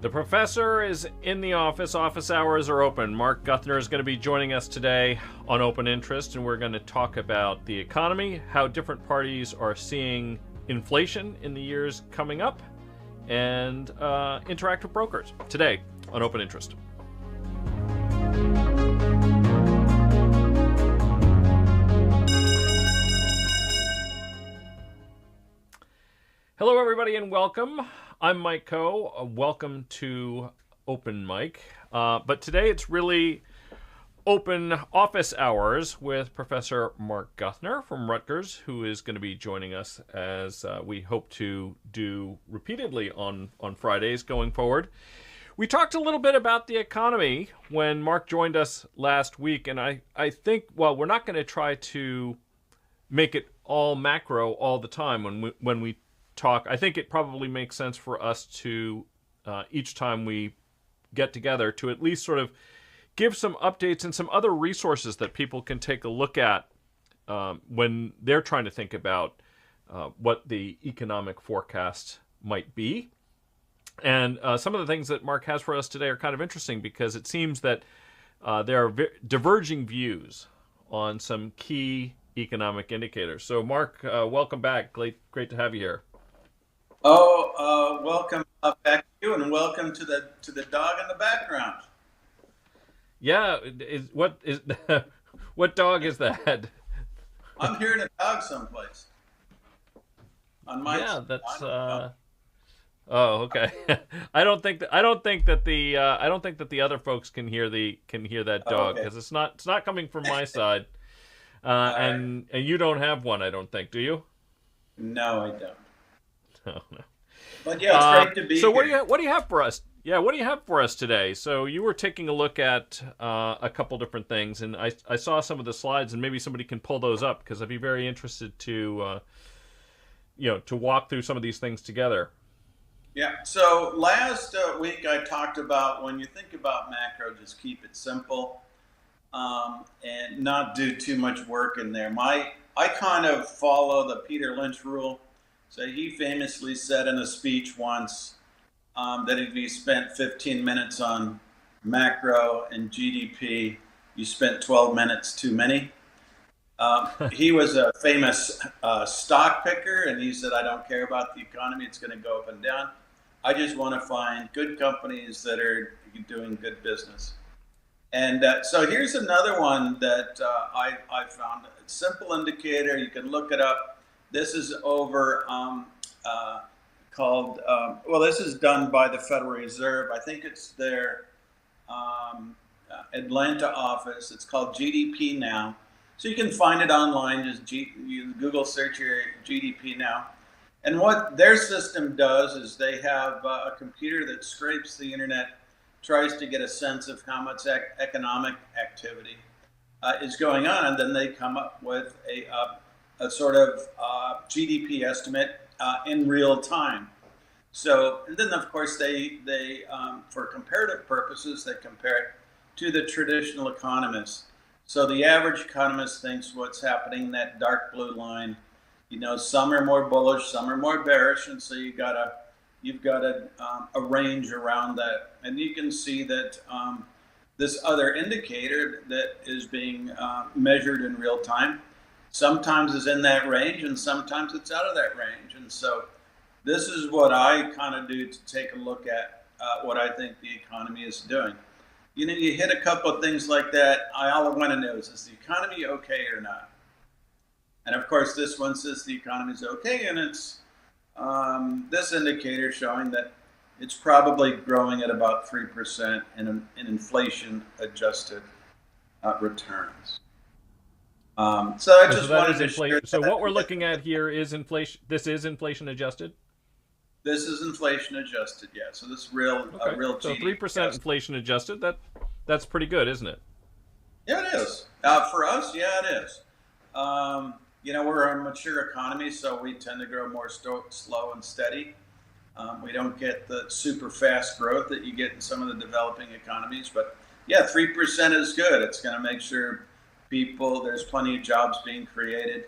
The professor is in the office. Office hours are open. Mark Guthner is going to be joining us today on Open Interest, and we're going to talk about the economy, how different parties are seeing inflation in the years coming up, and interact with brokers today on Open Interest. Hello, everybody, and welcome. I'm Mike Coe. Welcome to Open Mic. But today it's really open office hours with Professor Mark Guthner from Rutgers, who is going to be joining us as we hope to do repeatedly on Fridays going forward. We talked a little bit about the economy when Mark joined us last week, and I think, well, we're not going to try to make it all macro all the time when we talk. I think it probably makes sense for us to, each time we get together, to at least sort of give some updates and some other resources that people can take a look at when they're trying to think about what the economic forecast might be. And some of the things that Mark has for us today are kind of interesting because it seems that there are diverging views on some key economic indicators. So Mark, welcome back. Great to have you here. Welcome back to you, and welcome to the dog in the background. Yeah, what dog is that? I'm hearing a dog someplace. On my that's. Oh, okay. I don't think that the other folks can hear that dog because it's not coming from my side. And you don't have one, I don't think, do you? No, I don't. No. But yeah, it's great to be here. So what do you have for us? Yeah, what do you have for us today? So you were taking a look at a couple different things, and I saw some of the slides, and maybe somebody can pull those up because I'd be very interested to walk through some of these things together. Yeah. So last week I talked about when you think about macro, just keep it simple and not do too much work in there. I kind of follow the Peter Lynch rule. So he famously said in a speech once that if you spent 15 minutes on macro and GDP, you spent 12 minutes too many. He was a famous stock picker, and he said, I don't care about the economy. It's going to go up and down. I just want to find good companies that are doing good business. And so here's another one that I found. A simple indicator. You can look it up. This is over this is done by the Federal Reserve. I think it's their Atlanta office. It's called GDP Now. So you can find it online. Just you Google search your GDP Now. And what their system does is they have a computer that scrapes the internet, tries to get a sense of how much economic activity is going on, and then they come up with a sort of GDP estimate in real time. So, and then of course they for comparative purposes, they compare it to the traditional economists. So the average economist thinks what's happening in that dark blue line. Some are more bullish, some are more bearish, and so you've got a range around that. And you can see that this other indicator that is being measured in real time sometimes is in that range, and sometimes it's out of that range. And so this is what I kind of do to take a look at what I think the economy is doing. You hit a couple of things like that. All I want to know is the economy okay or not? And of course, this one says the economy is okay, and it's this indicator showing that it's probably growing at about 3% in inflation-adjusted returns. So I just wanted to share that. So what we're looking at here is inflation. This is inflation adjusted. This is inflation adjusted, yeah. So this is real GDP. So 3% inflation adjusted. That's pretty good, isn't it? Yeah, it is. For us, yeah, it is. We're a mature economy, so we tend to grow more slow and steady. We don't get the super fast growth that you get in some of the developing economies, but yeah, 3% is good. It's going to make sure there's plenty of jobs being created,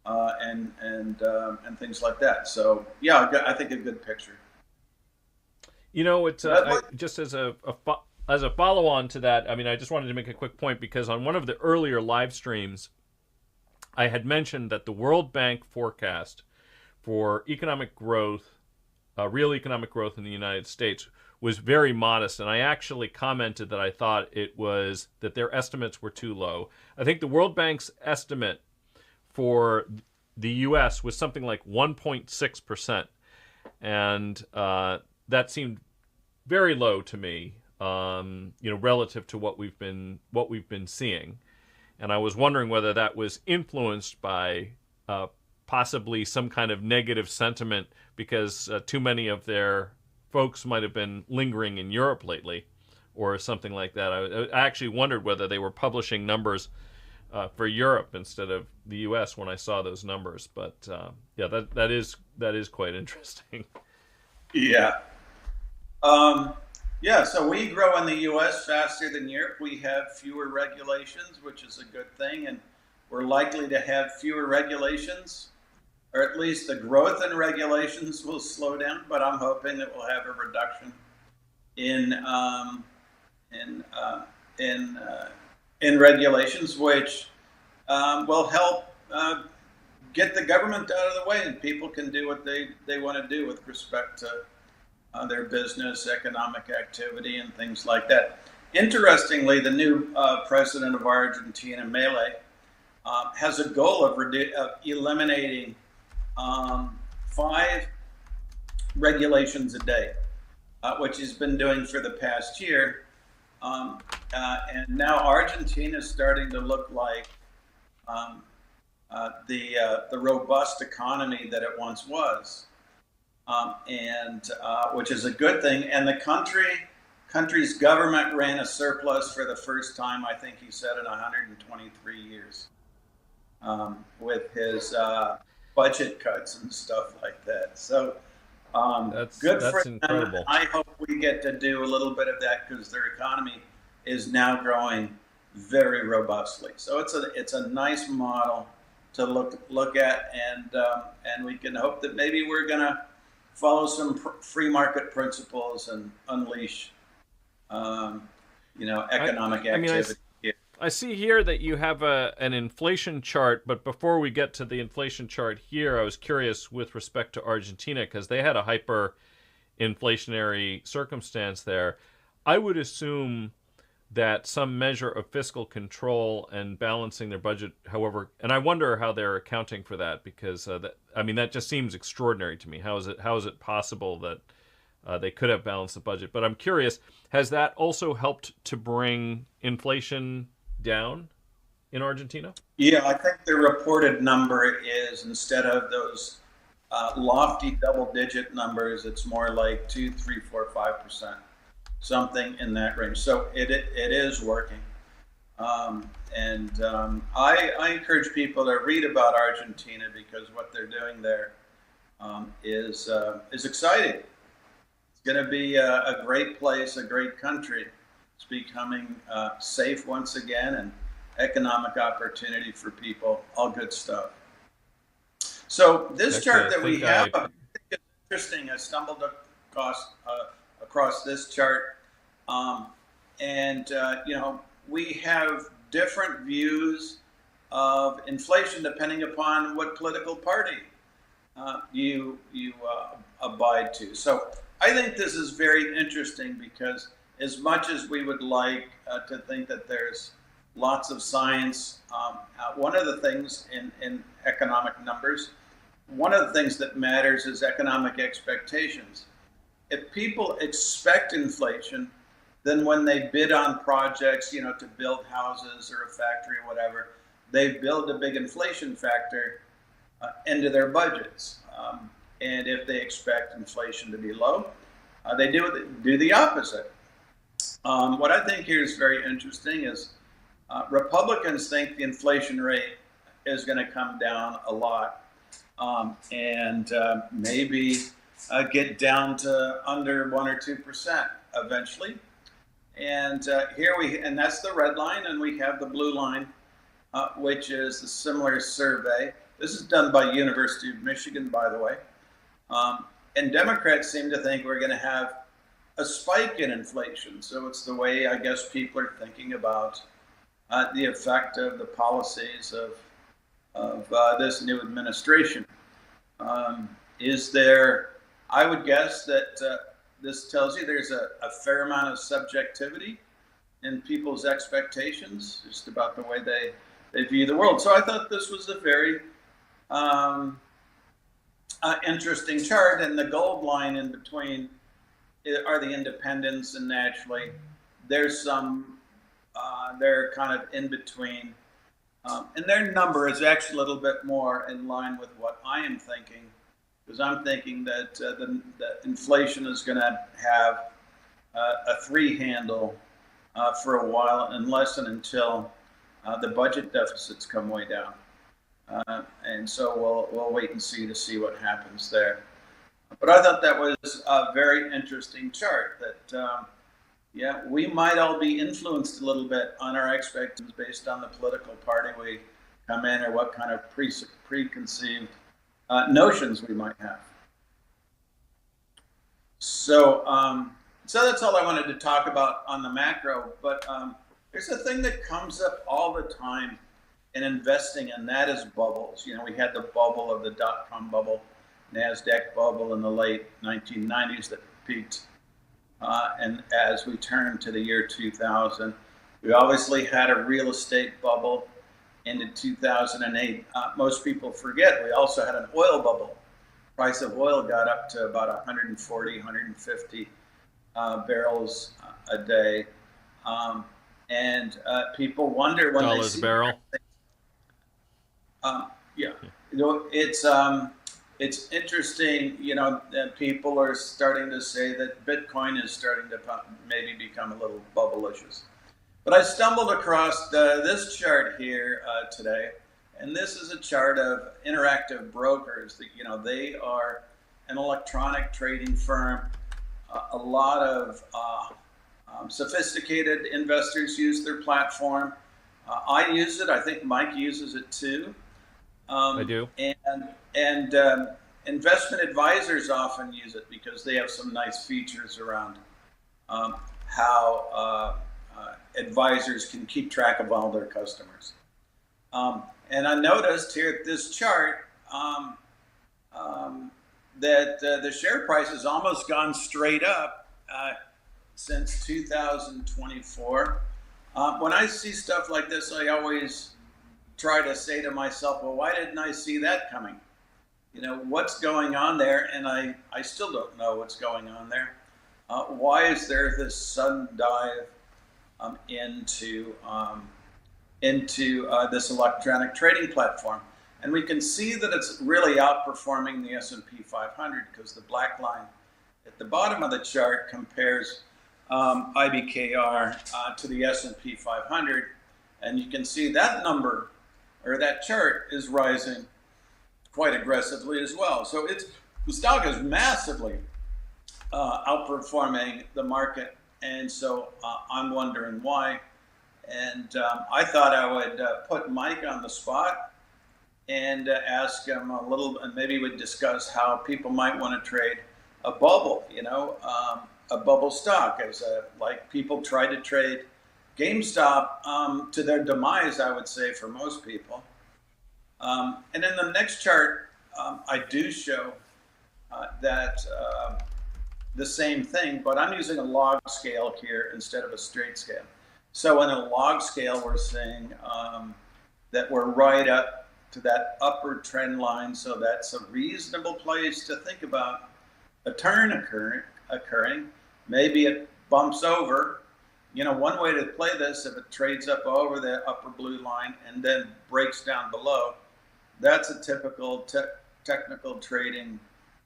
and things like that. So yeah, I think a good picture. It's just as a follow on to that. I mean, I just wanted to make a quick point because on one of the earlier live streams, I had mentioned that the World Bank forecast for economic growth, real economic growth in the United States, was very modest, and I actually commented that I thought that their estimates were too low. I think the World Bank's estimate for the U.S. was something like 1.6%, and that seemed very low to me, relative to what we've been seeing. And I was wondering whether that was influenced by possibly some kind of negative sentiment because too many of their folks might have been lingering in Europe lately or something like that. I actually wondered whether they were publishing numbers for Europe instead of the U.S. when I saw those numbers. But that is quite interesting. Yeah. So we grow in the U.S. faster than Europe. We have fewer regulations, which is a good thing, and we're likely to have fewer regulations, or at least the growth in regulations will slow down. But I'm hoping that we'll have a reduction in regulations, which will help get the government out of the way, and people can do what they want to do with respect to their business, economic activity, and things like that. Interestingly, the new president of Argentina, Milei, has a goal of eliminating 5 regulations a day, which he's been doing for the past year. And now Argentina is starting to look like the robust economy that it once was. Which is a good thing. And the country's government ran a surplus for the first time, I think he said, in 123 years, with his budget cuts and stuff like that. So That's good for them. incredible. I hope we get to do a little bit of that because their economy is now growing very robustly. So it's a nice model to look at, and we can hope that maybe we're going to follow some free market principles and unleash, economic activity. I see here that you have an inflation chart, but before we get to the inflation chart here, I was curious with respect to Argentina because they had a hyper-inflationary circumstance there. I would assume that some measure of fiscal control and balancing their budget, however, and I wonder how they're accounting for that because that just seems extraordinary to me. How is it possible that they could have balanced the budget? But I'm curious, has that also helped to bring inflation down in Argentina? Yeah, I think the reported number is, instead of those lofty double-digit numbers, it's more like 2, 3, 4, 5%. Something in that range. So it is working. I encourage people to read about Argentina because what they're doing there is exciting. It's going to be a great place, a great country. It's becoming safe once again, and economic opportunity for people. All good stuff. So this chart that we have, I think it's interesting. I stumbled across this chart. We have different views of inflation depending upon what political party you abide to. So I think this is very interesting because as much as we would like to think that there's lots of science, one of the things in economic numbers, one of the things that matters is economic expectations. If people expect inflation, then when they bid on projects, to build houses or a factory or whatever, they build a big inflation factor into their budgets. And if they expect inflation to be low, they do the opposite. What I think here is very interesting is Republicans think the inflation rate is going to come down a lot, and maybe get down to under 1 or 2% eventually. And and that's the red line, and we have the blue line, which is a similar survey. This is done by University of Michigan, by the way. And Democrats seem to think we're going to have a spike in inflation. So it's the way I guess people are thinking about the effect of the policies of this new administration. Is there? I would guess that this tells you there's a fair amount of subjectivity in people's expectations, just about the way they view the world. So I thought this was a very interesting chart, and the gold line in between are the independents, and naturally there's some they're kind of in between, and their number is actually a little bit more in line with what I am thinking, because I'm thinking that the inflation is going to have a 3 handle for a while, unless and until the budget deficits come way down. And so we'll wait and see to see what happens there. But I thought that was a very interesting chart that, yeah, we might all be influenced a little bit on our expectations based on the political party we come in, or what kind of preconceived notions we might have. So, so that's all I wanted to talk about on the macro. But there's a thing that comes up all the time in investing, and that is bubbles. You know, we had the bubble of the dot-com bubble, NASDAQ bubble in the late 1990s that peaked. And as we turn to the year 2000, we obviously had a real estate bubble into 2008. Most people forget we also had an oil bubble. Price of oil got up to about 140, 150 barrels a day. And people wonder when dollars they see a barrel. Yeah, you know, it's interesting, you know, that people are starting to say that Bitcoin is starting to maybe become a little bubblicious. But I stumbled across this chart here today, and this is a chart of Interactive Brokers. That, you know, they are an electronic trading firm. A lot of sophisticated investors use their platform. I use it. I think Mike uses it too. I do. And investment advisors often use it because they have some nice features around how advisors can keep track of all their customers. And I noticed here at this chart that the share price has almost gone straight up since 2024. When I see stuff like this, I always try to say to myself, well, why didn't I see that coming? You know, what's going on there? And I still don't know what's going on there. Why is there this sudden dive into this electronic trading platform? And we can see that it's really outperforming the S&P 500, because the black line at the bottom of the chart compares IBKR to the S&P 500. And you can see that number, or that chart, is rising quite aggressively as well. So the stock is massively outperforming the market, and so I'm wondering why. And I thought I would put Mike on the spot and ask him a little, and maybe we'd discuss how people might want to trade a bubble. You know, a bubble stock, as like people try to trade GameStop to their demise, I would say, for most people. And in the next chart, I do show that the same thing, but I'm using a log scale here instead of a straight scale. So in a log scale, we're saying that we're right up to that upper trend line. So that's a reasonable place to think about a turn occurring. Maybe it bumps over. You know, one way to play this, if it trades up over the upper blue line and then breaks down below, that's a typical technical trading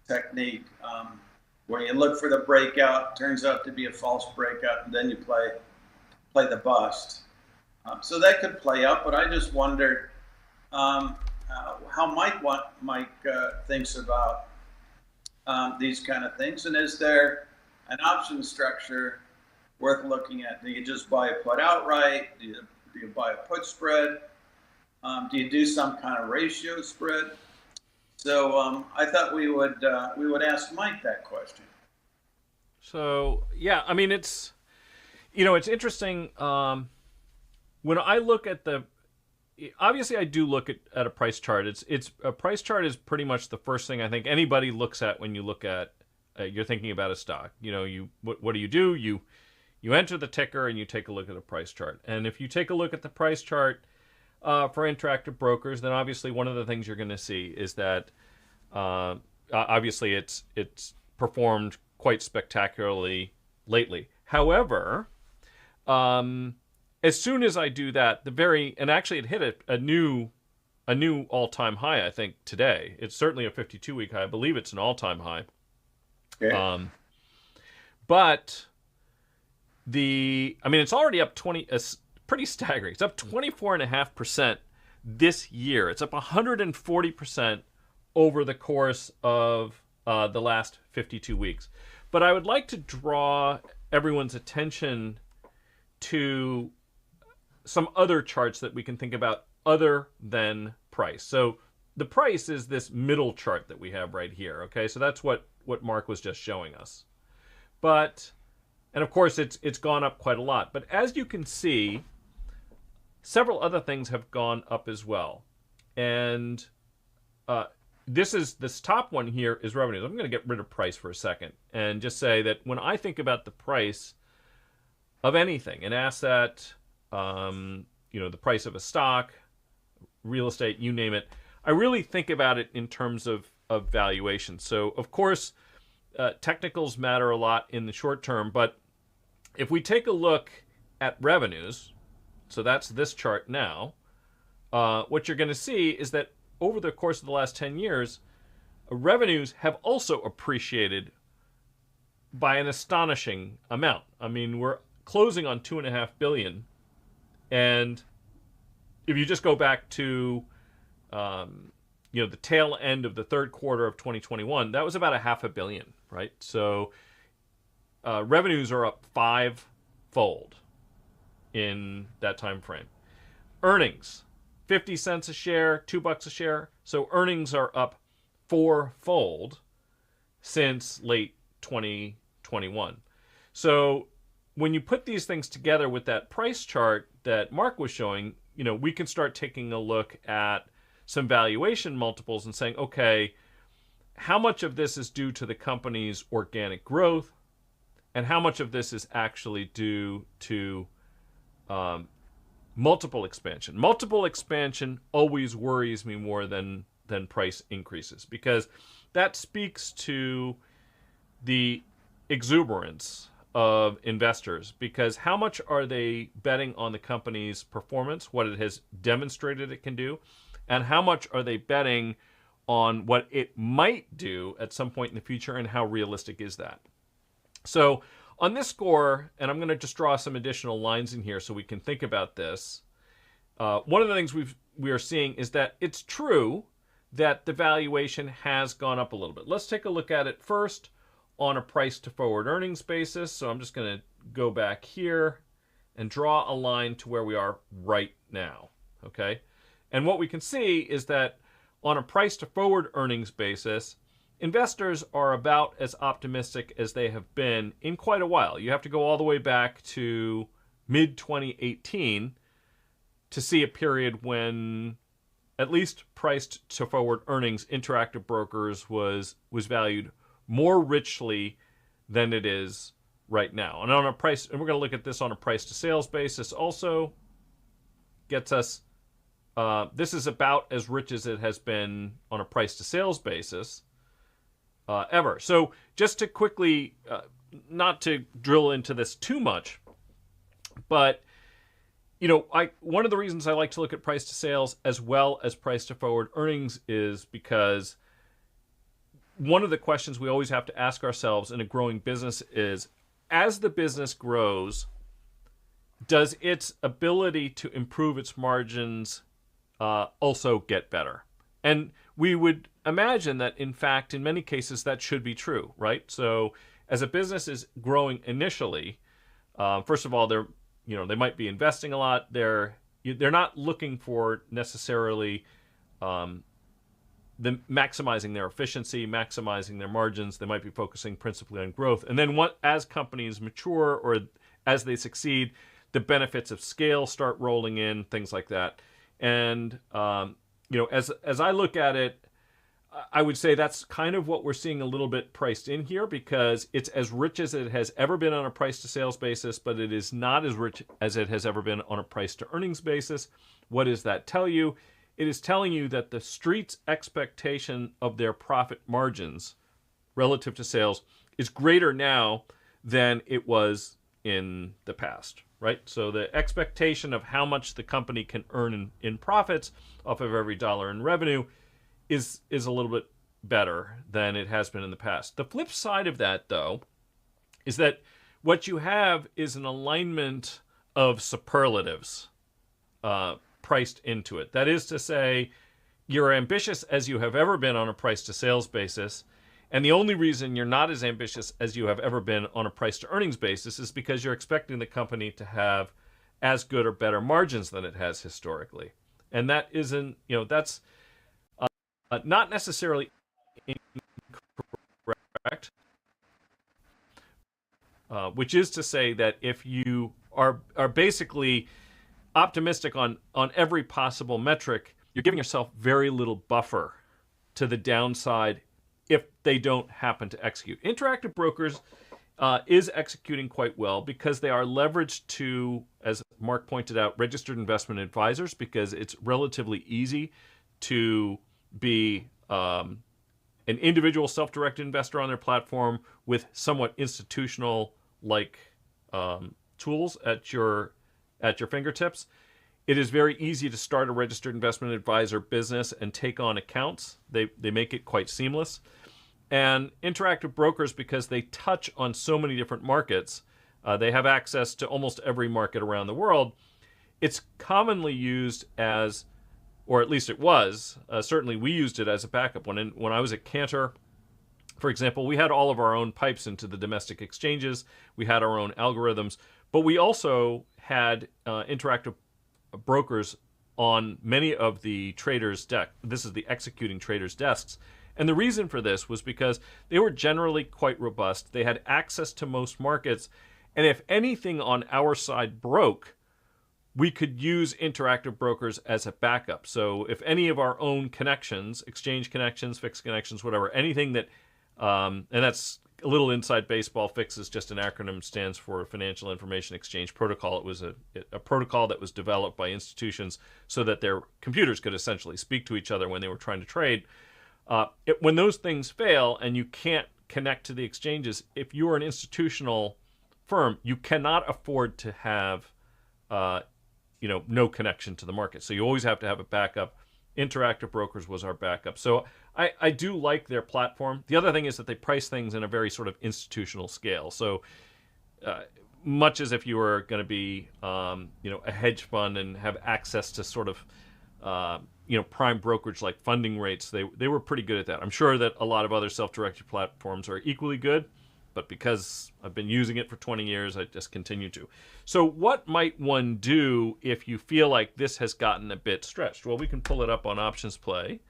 technique, where you look for the breakout, turns out to be a false breakout, and then you play the bust. So that could play out, but I just wondered how Mike thinks about these kind of things, and is there an option structure worth looking at? Do you just buy a put outright? Do you buy a put spread? Do you do some kind of ratio spread? So I thought we would ask Mike that question. So yeah, I mean it's it's interesting. When I look at obviously I do look at a price chart. It's a price chart is pretty much the first thing I think anybody looks at when you look at you're thinking about a stock. What do? You enter the ticker and you take a look at a price chart. And if you take a look at the price chart for interactive brokers, then obviously one of the things you're going to see is that obviously it's performed quite spectacularly lately. However, as soon as I do that, and actually it hit a new all-time high, I think, today. It's certainly a 52-week high. I believe it's an all-time high. Okay. But it's already up 20, pretty staggering. It's up 24.5% this year. It's up 140% over the course of the last 52 weeks. But I would like to draw everyone's attention to some other charts that we can think about other than price. So the price is this middle chart that we have right here. Okay, so that's what Mark was just showing us. And of course it's gone up quite a lot. But as you can see, several other things have gone up as well. And this top one here is revenues. I'm going to get rid of price for a second and just say that when I think about the price of anything, an asset, the price of a stock, real estate, you name it, I really think about it in terms of valuation. So, of course, technicals matter a lot in the short term, but if we take a look at revenues, so that's this chart now, what you're going to see is that over the course of the last 10 years, revenues have also appreciated by an astonishing amount. I mean, we're closing on $2.5 billion. And if you just go back to, the tail end of the third quarter of 2021, that was about $500 million, right? So revenues are up 5-fold in that time frame. Earnings, 50 cents a share, $2 a share. So earnings are up 4-fold since late 2021. So when you put these things together with that price chart that Mark was showing, we can start taking a look at some valuation multiples and saying, okay, how much of this is due to the company's organic growth and how much of this is actually due to multiple expansion. Multiple expansion always worries me more than price increases, because that speaks to the exuberance of investors, because how much are they betting on the company's performance, what it has demonstrated it can do, and how much are they betting on what it might do at some point in the future, and how realistic is that? So on this score, and I'm going to just draw some additional lines in here so we can think about this, one of the things we are seeing is that it's true that the valuation has gone up a little bit. Let's take a look at it first on a price to forward earnings basis. So I'm just going to go back here and draw a line to where we are right now. Okay. And what we can see is that on a price to forward earnings basis, investors are about as optimistic as they have been in quite a while. You have to go all the way back to mid 2018 to see a period when at least priced to forward earnings, Interactive Brokers was valued more richly than it is right now. And on a price, and we're going to look at this on a price to sales basis also, gets us, this is about as rich as it has been on a price to sales basis ever. So just to quickly, not to drill into this too much, but one of the reasons I like to look at price to sales as well as price to forward earnings is because one of the questions we always have to ask ourselves in a growing business is, as the business grows, does its ability to improve its margins also get better? And we would imagine that, in fact, in many cases, that should be true, right? So as a business is growing initially, first of all, they might be investing a lot. They're not looking for necessarily maximizing their efficiency, maximizing their margins. They might be focusing principally on growth. And then as companies mature or as they succeed, the benefits of scale start rolling in, things like that. And as I look at it, I would say that's kind of what we're seeing a little bit priced in here, because it's as rich as it has ever been on a price to sales basis, but it is not as rich as it has ever been on a price to earnings basis. What does that tell you? It is telling you that the street's expectation of their profit margins relative to sales is greater now than it was in the past, right? So the expectation of how much the company can earn in profits off of every dollar in revenue is a little bit better than it has been in the past. The flip side of that, though, is that what you have is an alignment of superlatives priced into it. That is to say, you're ambitious as you have ever been on a price to sales basis, and the only reason you're not as ambitious as you have ever been on a price to earnings basis is because you're expecting the company to have as good or better margins than it has historically. And that isn't, that's not necessarily incorrect, which is to say that if you are basically optimistic on every possible metric, you're giving yourself very little buffer to the downside if they don't happen to execute. Interactive Brokers is executing quite well because they are leveraged to, as Mark pointed out, registered investment advisors, because it's relatively easy to be an individual self-directed investor on their platform with somewhat institutional-like tools at your fingertips. It is very easy to start a registered investment advisor business and take on accounts. They make it quite seamless. And Interactive Brokers, because they touch on so many different markets, they have access to almost every market around the world. It's commonly used as, or at least it was, certainly we used it as a backup. When I was at Cantor, for example, we had all of our own pipes into the domestic exchanges. We had our own algorithms, but we also had Interactive Brokers on many of the traders' desks. This is the executing traders' desks. And the reason for this was because they were generally quite robust. They had access to most markets. And if anything on our side broke, we could use Interactive Brokers as a backup. So if any of our own connections, exchange connections, fixed connections, whatever, anything that, and that's a little inside baseball, FIX is just an acronym, stands for Financial Information Exchange Protocol. It was a protocol that was developed by institutions so that their computers could essentially speak to each other when they were trying to trade. When those things fail and you can't connect to the exchanges, if you're an institutional firm, you cannot afford to have no connection to the market. So you always have to have a backup. Interactive Brokers was our backup. So I do like their platform. The other thing is that they price things in a very sort of institutional scale. So much as if you were going to be a hedge fund and have access to sort of prime brokerage like funding rates, they were pretty good at that. I'm sure that a lot of other self-directed platforms are equally good, but because I've been using it for 20 years, I just continue to. So what might one do if you feel like this has gotten a bit stretched? Well, we can pull it up on Options Play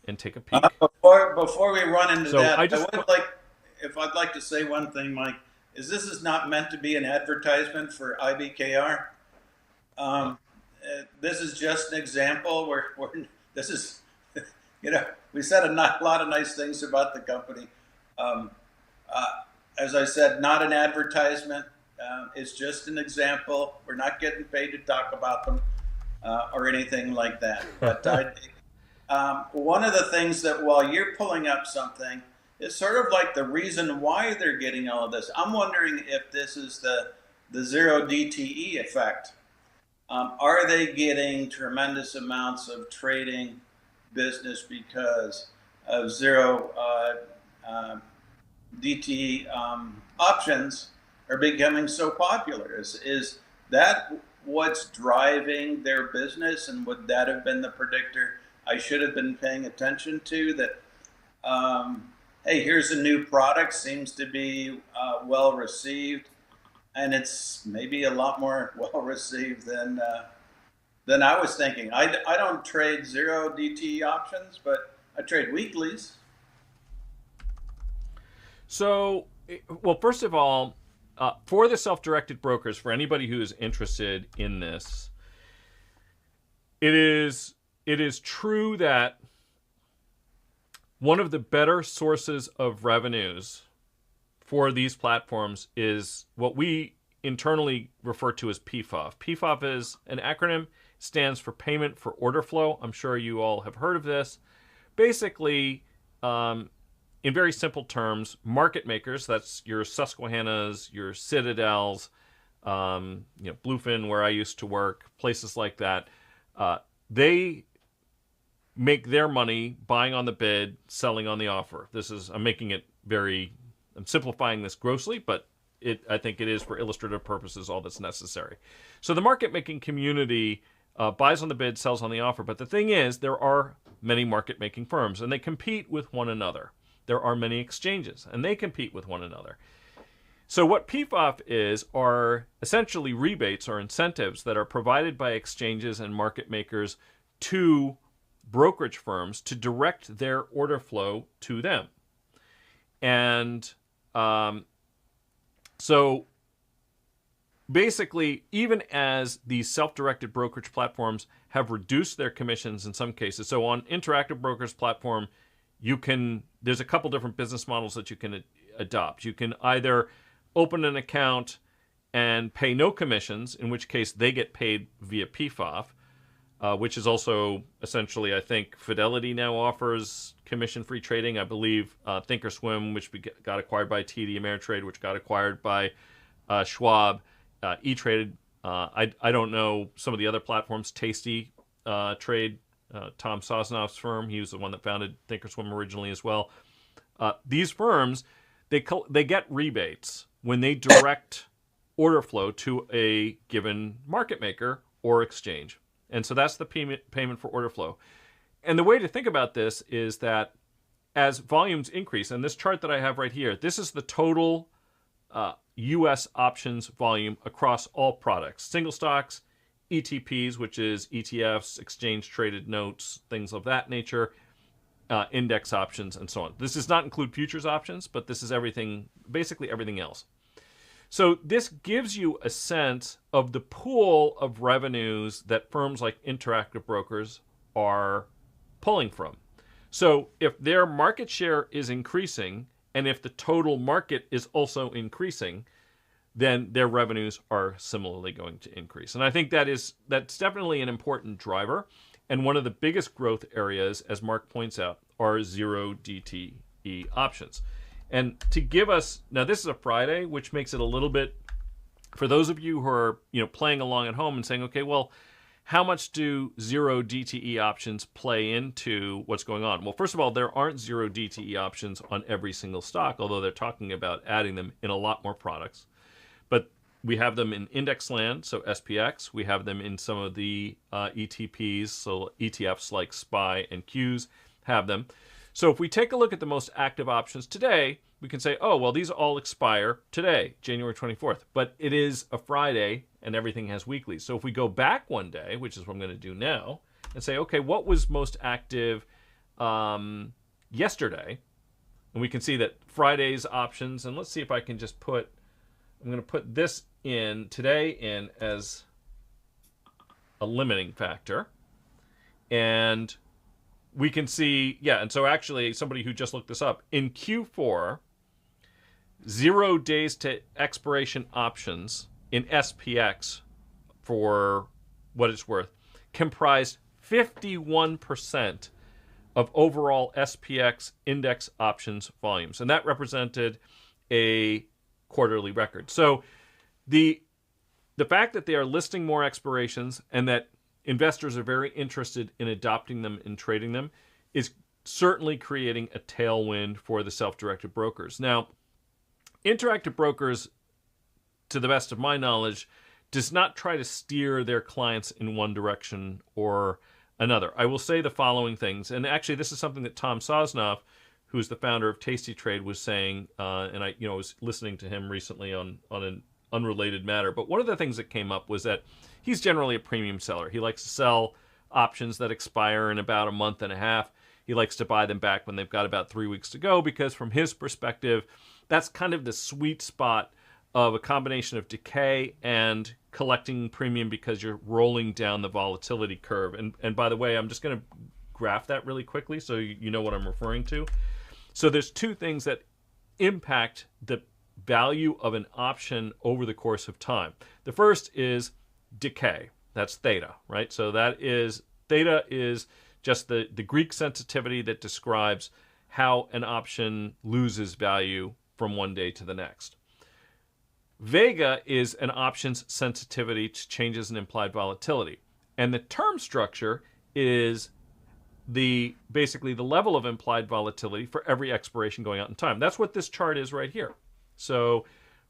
and take a peek. Before we run into that, I'd like to say one thing, Mike, is this is not meant to be an advertisement for IBKR. This is just an example where this is, we said a lot of nice things about the company. As I said, not an advertisement. It's just an example. We're not getting paid to talk about them or anything like that. But one of the things that while you're pulling up something, is sort of like the reason why they're getting all of this. I'm wondering if this is the zero DTE effect. Are they getting tremendous amounts of trading business because of zero DTE options are becoming so popular? Is that what's driving their business, and would that have been the predictor I should have been paying attention to? That hey, here's a new product, seems to be well received, and it's maybe a lot more well received than I was thinking. I don't trade zero DTE options, but I trade weeklies. So, well, first of all, for the self-directed brokers, for anybody who is interested in this, it is true that one of the better sources of revenues for these platforms is what we internally refer to as PFOF. PFOF is an acronym, stands for Payment for Order Flow. I'm sure you all have heard of this. Basically, in very simple terms, market makers, that's your Susquehannas, your Citadels, Bluefin, where I used to work, places like that, they make their money buying on the bid, selling on the offer. I'm simplifying this grossly, but I think it is for illustrative purposes all that's necessary. So the market making community buys on the bid, sells on the offer. But the thing is, there are many market making firms, and they compete with one another. There are many exchanges, and they compete with one another. So what PFOF are essentially rebates or incentives that are provided by exchanges and market makers to brokerage firms to direct their order flow to them. And so basically, even as these self-directed brokerage platforms have reduced their commissions in some cases, so on Interactive Brokers platform, there's a couple different business models that you can adopt. You can either open an account and pay no commissions, in which case they get paid via PFOF, which is also essentially, I think, Fidelity now offers commission-free trading. I believe Thinkorswim, which got acquired by TD Ameritrade, which got acquired by Schwab, E-Trade. I don't know some of the other platforms. Tasty Trade, Tom Sosnoff's firm. He was the one that founded Thinkorswim originally as well. These firms, they get rebates when they direct order flow to a given market maker or exchange. And so that's the payment for order flow. And the way to think about this is that as volumes increase, and this chart that I have right here, this is the total U.S. options volume across all products. Single stocks, ETPs, which is ETFs, exchange-traded notes, things of that nature, index options, and so on. This does not include futures options, but this is everything, basically everything else. So this gives you a sense of the pool of revenues that firms like Interactive Brokers are pulling from. So if their market share is increasing, and if the total market is also increasing, then their revenues are similarly going to increase. And I think that's definitely an important driver. And one of the biggest growth areas, as Mark points out, are zero DTE options. And to give us, now this is a Friday, which makes it a little bit, for those of you who are playing along at home and saying, okay, well, how much do zero DTE options play into what's going on? Well, first of all, there aren't zero DTE options on every single stock, although they're talking about adding them in a lot more products. But we have them in index land, so SPX. We have them in some of the ETPs, so ETFs like SPY and Qs have them. So if we take a look at the most active options today, we can say, oh, well, these all expire today, January 24th. But it is a Friday, and everything has weeklies. So if we go back one day, which is what I'm going to do now, and say, okay, what was most active yesterday? And we can see that Friday's options, and let's see if I can just I'm going to put this in today in as a limiting factor. And we can see, and so actually somebody who just looked this up, in Q4, 0 days to expiration options in SPX, for what it's worth, comprised 51% of overall SPX index options volumes. And that represented a quarterly record. So the fact that they are listing more expirations and that investors are very interested in adopting them and trading them is certainly creating a tailwind for the self-directed brokers. Now, Interactive Brokers, to the best of my knowledge, does not try to steer their clients in one direction or another. I will say the following things, and actually this is something that Tom Sosnoff, who's the founder of Tasty Trade, was saying, and I was listening to him recently on an unrelated matter. But one of the things that came up was that he's generally a premium seller. He likes to sell options that expire in about a month and a half. he likes to buy them back when they've got about 3 weeks to go, because from his perspective, that's kind of the sweet spot of a combination of decay and collecting premium, because you're rolling down the volatility curve. And by the way, I'm just going to graph that really quickly so you know what I'm referring to. So there's two things that impact the value of an option over the course of time. The first is decay. That's theta, right? So theta is just the Greek sensitivity that describes how an option loses value from one day to the next. Vega is an option's sensitivity to changes in implied volatility. And the term structure is basically the level of implied volatility for every expiration going out in time. That's what this chart is right here. So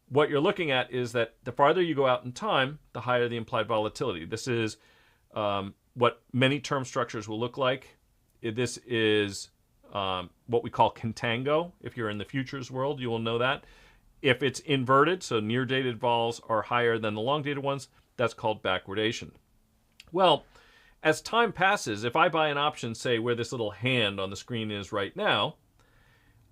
what you're looking at is that the farther you go out in time, the higher the implied volatility. This is what many term structures will look like. This is what we call contango. If you're in the futures world, you will know that. If it's inverted, so near-dated vols are higher than the long-dated ones, that's called backwardation. Well, as time passes, if I buy an option, say where this little hand on the screen is right now,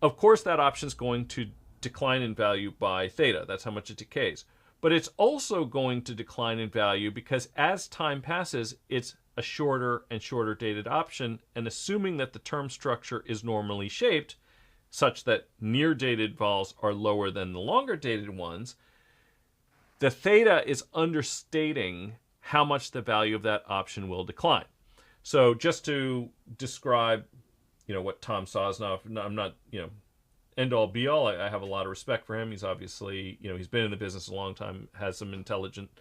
of course that option is going to decline in value by theta. That's how much it decays. But it's also going to decline in value because as time passes, it's a shorter and shorter dated option. And assuming that the term structure is normally shaped, such that near-dated vols are lower than the longer-dated ones, the theta is understating how much the value of that option will decline. So just to describe, what Tom Sosnoff, I'm not, end-all, be-all. I have a lot of respect for him. He's obviously, he's been in the business a long time, has some intelligent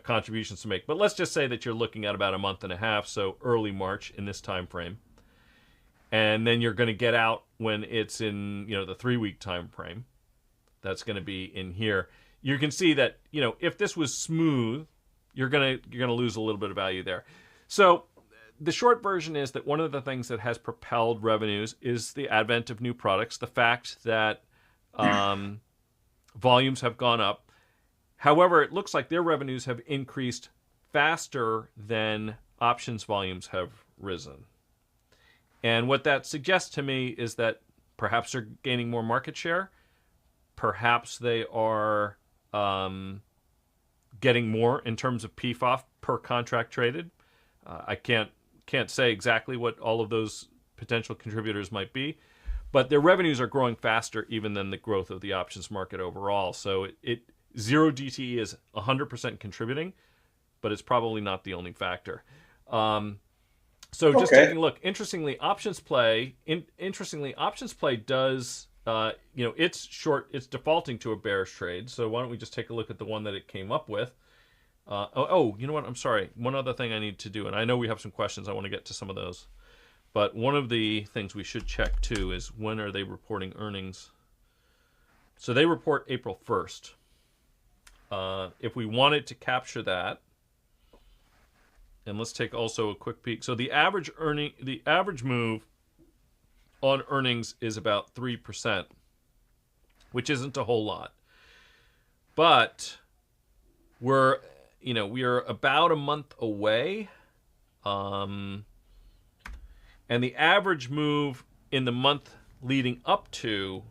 contributions to make. But let's just say that you're looking at about a month and a half, so early March in this time frame. And then you're going to get out when it's in, the 3-week time frame. That's going to be in here. You can see that, if this was smooth, you're going to lose a little bit of value there. So the short version is that one of the things that has propelled revenues is the advent of new products, the fact that volumes have gone up. However, it looks like their revenues have increased faster than options volumes have risen. And what that suggests to me is that perhaps they're gaining more market share. Perhaps they are getting more in terms of PFOF per contract traded. I can't say exactly what all of those potential contributors might be, but their revenues are growing faster even than the growth of the options market overall. So zero DTE is 100% contributing, but it's probably not the only factor. So just taking a look, interestingly, options play does, it's defaulting to a bearish trade. So why don't we just take a look at the one that it came up with? You know what? I'm sorry. One other thing I need to do, and I know we have some questions. I want to get to some of those. But one of the things we should check, too, is when are they reporting earnings? So they report April 1st. If we wanted to capture that, and let's take also a quick peek. So the average move on earnings is about 3%, which isn't a whole lot. But we are about a month away. And the average move in the month leading up to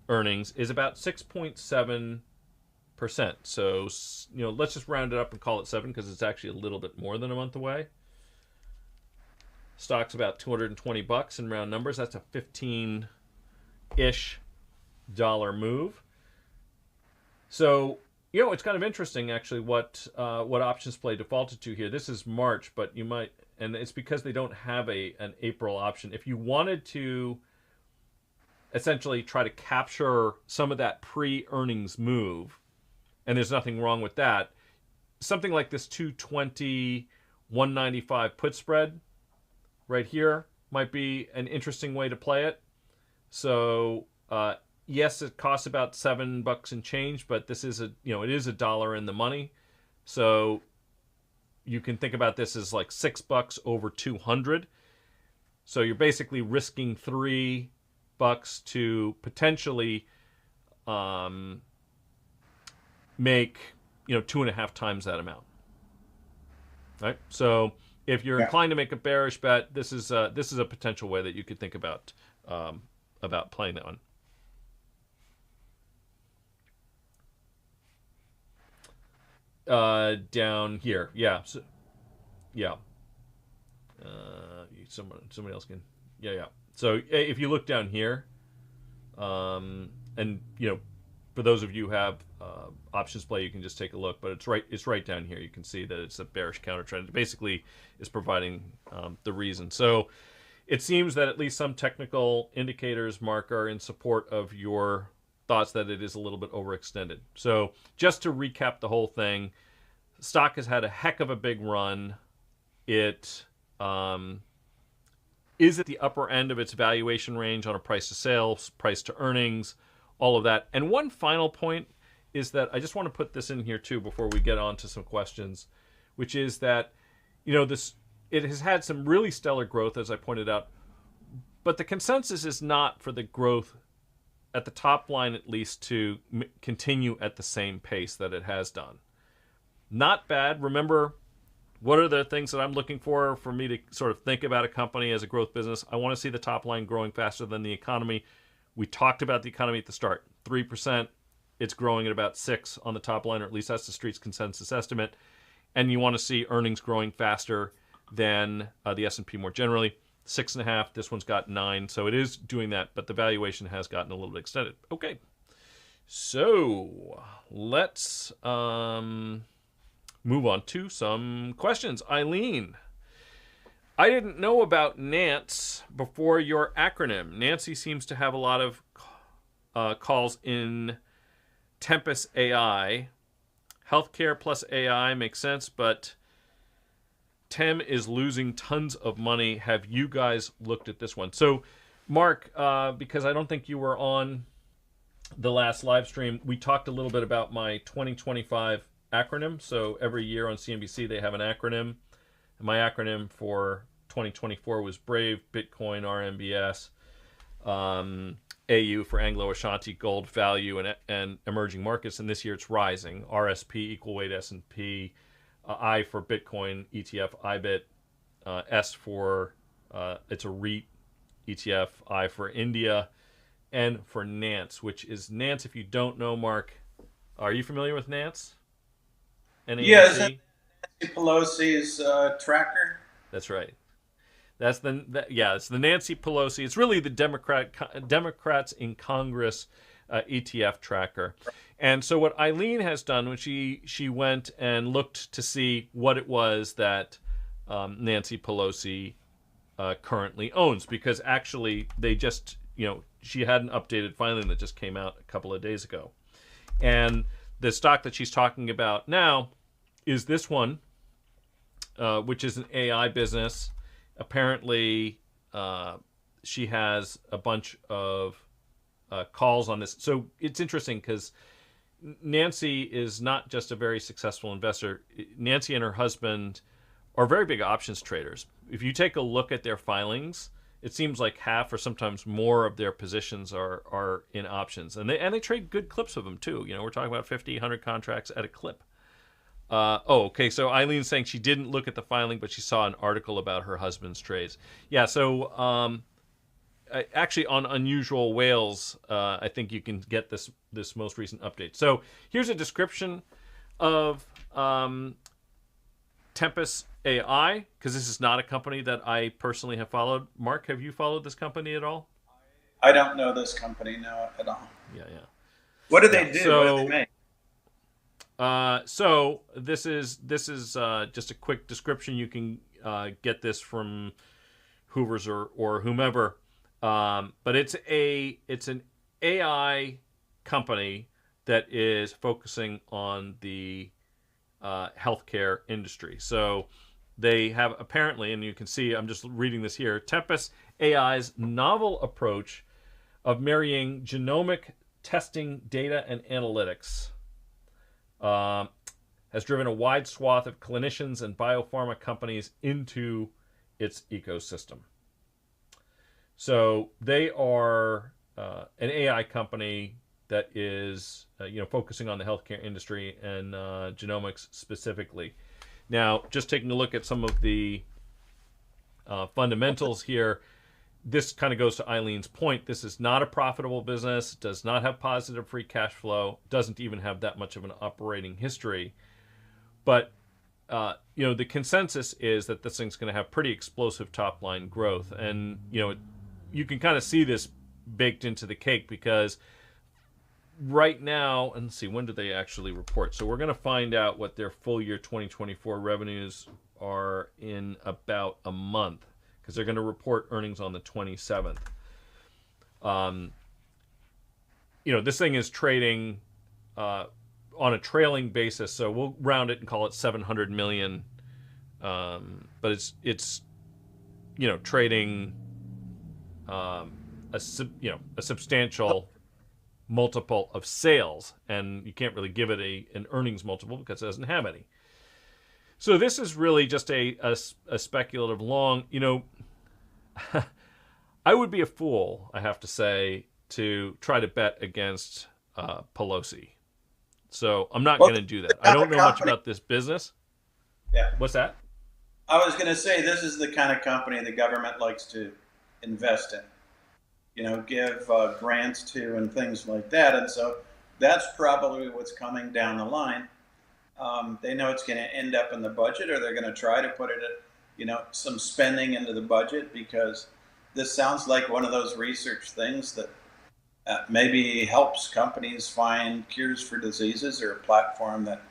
earnings is about 6.7%. So, let's just round it up and call it 7 because it's actually a little bit more than a month away. Stock's about $220 in round numbers. That's a $15-ish move. So, it's kind of interesting actually what options play defaulted to here. This is March, but and it's because they don't have an April option. If you wanted to essentially try to capture some of that pre-earnings move, and there's nothing wrong with that, something like this 220, 195 put spread right here might be an interesting way to play it. So, yes, it costs about $7 and change, but this is it is $1 in the money. So you can think about this as like $6 over 200. So you're basically risking $3 to potentially make 2.5 times that amount. Right? So if you're Yeah. inclined to make a bearish bet, this is a potential way that you could think about playing that one. Down here, yeah, so, yeah. Somebody else can, yeah. So if you look down here, and for those of you who have options play, you can just take a look. But it's right down here. You can see that it's a bearish counter trend. It basically is providing the reason. So it seems that at least some technical indicators, Mark, are in support of your thoughts that it is a little bit overextended. So just to recap the whole thing, stock has had a heck of a big run. It is at the upper end of its valuation range on a price to sales, price to earnings, all of that. And one final point is that I just want to put this in here too before we get on to some questions, which is that it has had some really stellar growth, as I pointed out, but the consensus is not for the growth at the top line, at least, to continue at the same pace that it has done. Not bad. Remember, what are the things that I'm looking for me to sort of think about a company as a growth business? I want to see the top line growing faster than the economy. We talked about the economy at the start. 3%. It's growing at about 6% on the top line, or at least that's the street's consensus estimate. And you want to see earnings growing faster than the S&P more generally. 6.5. This one's got 9. So it is doing that, but the valuation has gotten a little bit extended. Okay. So let's move on to some questions. Eileen, I didn't know about Nance before your acronym. Nancy seems to have a lot of calls in Tempus AI. Healthcare plus AI makes sense, but Tem is losing tons of money. Have you guys looked at this one? So, Mark, because I don't think you were on the last live stream, we talked a little bit about my 2025 acronym. So every year on CNBC, they have an acronym. And my acronym for 2024 was BRAVE, Bitcoin, RMBS, AU for Anglo Ashanti, Gold, Value, and Emerging Markets. And this year it's Rising, RSP, Equal Weight S&P, I for Bitcoin, ETF, IBIT, S for, it's a REIT, ETF, I for India, N for Nance, which is Nance. If you don't know, Mark, are you familiar with Nance? Yeah, is that Nancy Pelosi's tracker? That's right. It's the Nancy Pelosi. It's really the Democrats in Congress ETF tracker. And so what Eileen has done when she went and looked to see what it was that Nancy Pelosi currently owns, because actually they just, she had an updated filing that just came out a couple of days ago. And the stock that she's talking about now is this one, which is an AI business. Apparently, she has a bunch of calls on this. So it's interesting because Nancy is not just a very successful investor. Nancy and her husband are very big options traders. If you take a look at their filings, it seems like half or sometimes more of their positions are in options. And they trade good clips of them too. We're talking about 50, 100 contracts at a clip. Okay. So Eileen's saying she didn't look at the filing, but she saw an article about her husband's trades. Yeah. So actually on Unusual Whales, I think you can get this most recent update. So here's a description of Tempus AI, because this is not a company that I personally have followed. Mark, have you followed this company at all? I don't know this company now at all. Yeah. What do they do? So, what do they make? So this is just a quick description. You can get this from Hoover's or whomever. But it's an AI company that is focusing on the healthcare industry. So they have apparently, and you can see, I'm just reading this here, Tempus AI's novel approach of marrying genomic testing data and analytics has driven a wide swath of clinicians and biopharma companies into its ecosystem. So they are an AI company that is focusing on the healthcare industry and genomics specifically. Now, just taking a look at some of the fundamentals here. This kind of goes to Eileen's point. This is not a profitable business, does not have positive free cash flow, doesn't even have that much of an operating history. But the consensus is that this thing's going to have pretty explosive top line growth, and you can kind of see this baked into the cake because right now, and let's see, when do they actually report? So we're going to find out what their full year 2024 revenues are in about a month, because they're going to report earnings on the 27th. This thing is trading on a trailing basis, so we'll round it and call it 700 million. But it's trading a substantial multiple of sales, and you can't really give it an earnings multiple because it doesn't have any. So this is really just a speculative long. I would be a fool, I have to say, to try to bet against Pelosi. So I'm not going to do that. I don't know much about this business. Yeah. What's that? I was going to say, this is the kind of company the government likes to invest in. Give grants to and things like that. And so that's probably what's coming down the line. They know it's going to end up in the budget, or they're going to try to put it some spending into the budget, because this sounds like one of those research things that maybe helps companies find cures for diseases, or a platform that,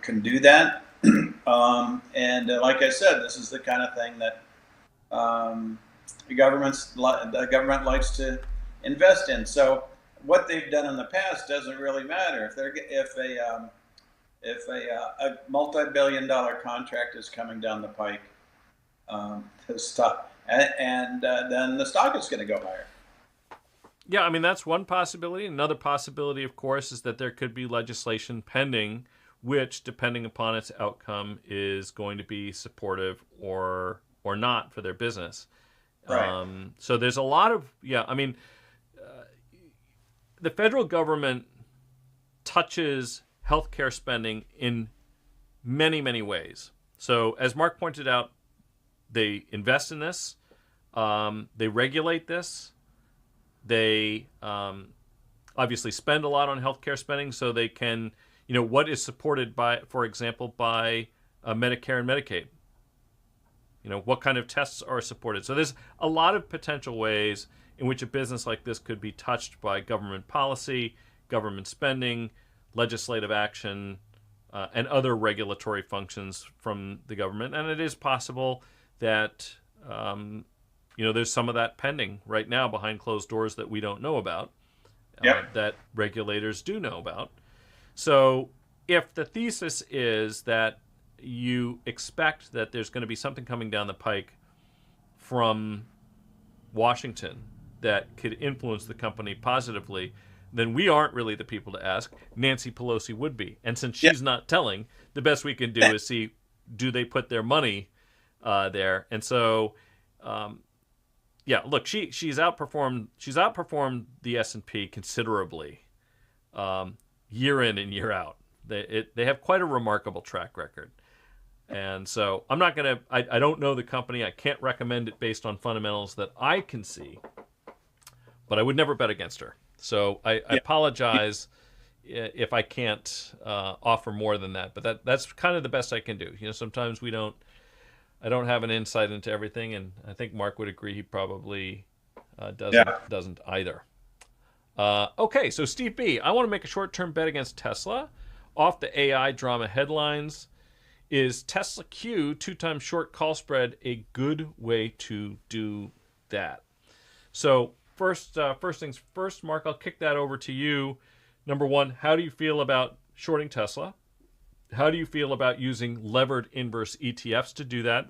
can do that. And like I said, this is the kind of thing that the government likes to invest in. So what they've done in the past doesn't really matter. If a multi-billion-dollar contract is coming down the pike, the stock, and then the stock is going to go higher. Yeah, I mean, that's one possibility. Another possibility, of course, is that there could be legislation pending, which, depending upon its outcome, is going to be supportive or not for their business. Right. So there's a lot of, the federal government touches healthcare spending in many, many ways. So as Mark pointed out, they invest in this, they regulate this, they obviously spend a lot on healthcare spending, so they can, what is supported by, for example, by Medicare and Medicaid. What kind of tests are supported. So there's a lot of potential ways in which a business like this could be touched by government policy, government spending, legislative action, and other regulatory functions from the government. And it is possible that there's some of that pending right now behind closed doors that we don't know about, that regulators do know about. So if the thesis is that you expect that there's going to be something coming down the pike from Washington that could influence the company positively, then we aren't really the people to ask. Nancy Pelosi would be. And since she's not telling, the best we can do is see, do they put their money there? And so, look, she's outperformed the S&P considerably, year in and year out. They have quite a remarkable track record. And so I'm not going to, I don't know the company. I can't recommend it based on fundamentals that I can see, but I would never bet against her. So I apologize if I can't offer more than that, but that's kind of the best I can do. Sometimes I don't have an insight into everything, and I think Mark would agree he probably doesn't either. Okay, so Steve B, I want to make a short-term bet against Tesla off the AI drama headlines. Is Tesla Q 2x short call spread a good way to do that? So first things first, Mark, I'll kick that over to you. Number one, how do you feel about shorting Tesla? How do you feel about using levered inverse ETFs to do that?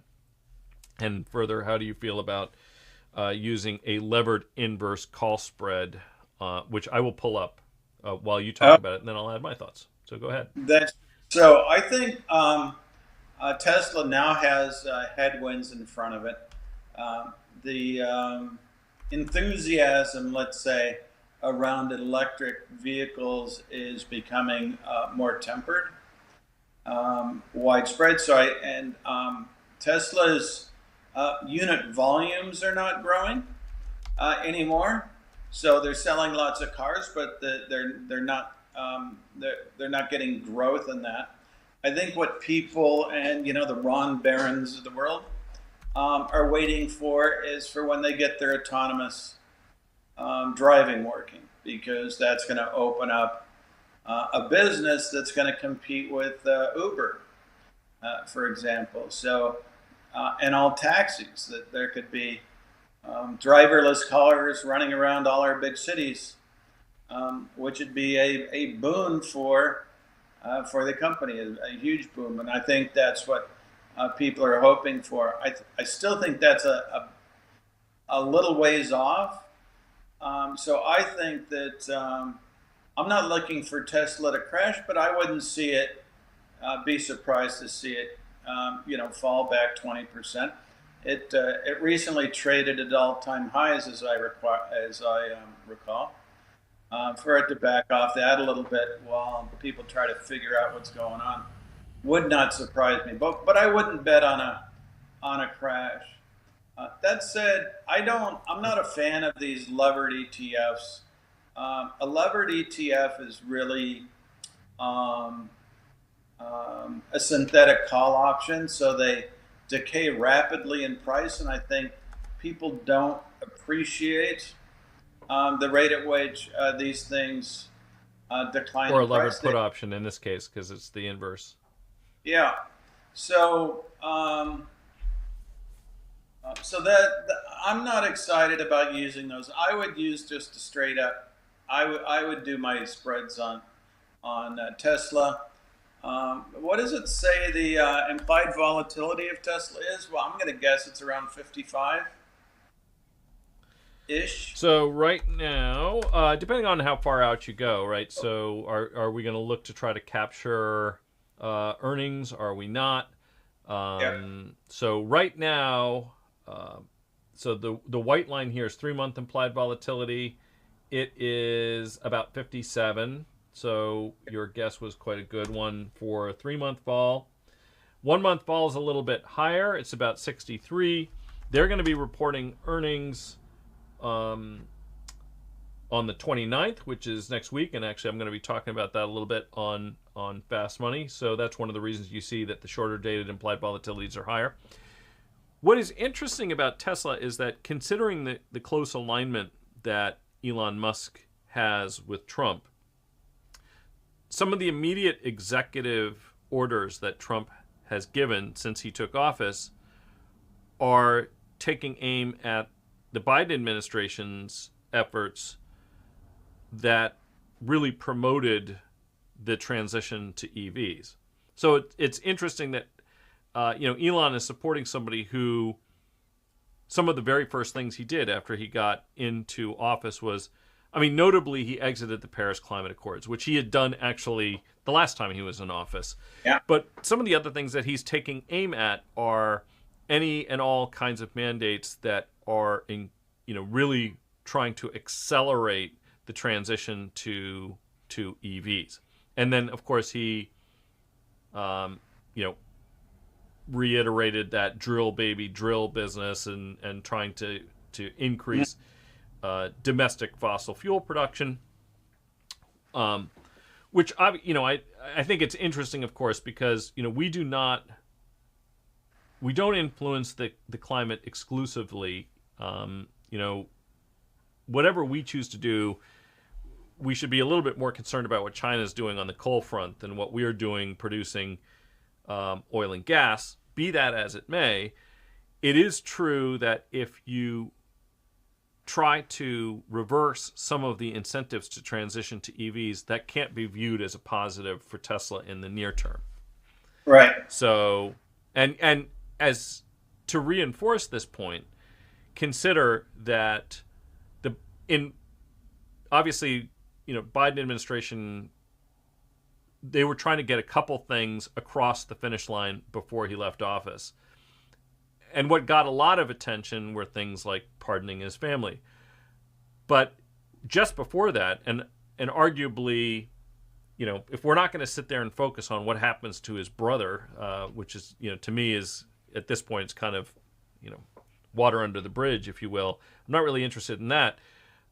And further, how do you feel about using a levered inverse call spread, which I will pull up while you talk about it, and then I'll add my thoughts. So go ahead. So I think Tesla now has headwinds in front of it. The enthusiasm, let's say, around electric vehicles is becoming more tempered, widespread. So Tesla's unit volumes are not growing anymore. So they're selling lots of cars, but they're not getting growth in that. I think what people and the Ron Barons of the world are waiting for is for when they get their autonomous driving working, because that's going to open up a business that's going to compete with Uber, for example. So, and all taxis, that there could be driverless cars running around all our big cities, which would be a boon for the company, a huge boom. And I think that's what people are hoping for. I still think that's a little ways off. So I think that I'm not looking for Tesla to crash, but I wouldn't see it, be surprised to see it, fall back 20%. It recently traded at all-time highs, as I recall. For it to back off that a little bit while people try to figure out what's going on would not surprise me. But I wouldn't bet on a crash. That said, I'm not a fan of these levered ETFs. A levered ETF is really a synthetic call option, so they decay rapidly in price, and I think people don't appreciate the rate at which these things decline Or a in levered price. put option in this case, because it's the inverse. Yeah. So, that I'm not excited about using those. I would use just a straight up. I would do my spreads on Tesla. What does it say the implied volatility of Tesla is? Well, I'm going to guess it's around 55 ish. So right now, depending on how far out you go, right? So are we going to look to try to capture earnings? Are we not? So right now, so the white line here is 3-month implied volatility. It is about 57. So your guess was quite a good one for a 3-month vol. 1-month vol is a little bit higher. It's about 63. They're going to be reporting earnings on the 29th, which is next week. And actually, I'm going to be talking about that a little bit on Fast Money. So that's one of the reasons you see that the shorter dated implied volatilities are higher. What is interesting about Tesla is that considering the close alignment that Elon Musk has with Trump, some of the immediate executive orders that Trump has given since he took office are taking aim at the Biden administration's efforts that really promoted the transition to EVs. So it's interesting that Elon is supporting somebody who, some of the very first things he did after he got into office was, notably he exited the Paris Climate Accords, which he had done actually the last time he was in office. Yeah. But some of the other things that he's taking aim at are any and all kinds of mandates that are really trying to accelerate the transition to EVs. And then, of course, he reiterated that drill baby drill business and trying to increase domestic fossil fuel production, which I think it's interesting, of course, because we don't influence the climate exclusively. Whatever we choose to do, we should be a little bit more concerned about what China is doing on the coal front than what we are doing producing oil and gas. Be that as it may, it is true that if you try to reverse some of the incentives to transition to EVs, that can't be viewed as a positive for Tesla in the near term. Right. So, and as to reinforce this point, consider that obviously, Biden administration, they were trying to get a couple things across the finish line before he left office. And what got a lot of attention were things like pardoning his family. But just before that, and arguably, if we're not going to sit there and focus on what happens to his brother, which is, to me is, at this point, it's kind of water under the bridge, if you will. I'm not really interested in that.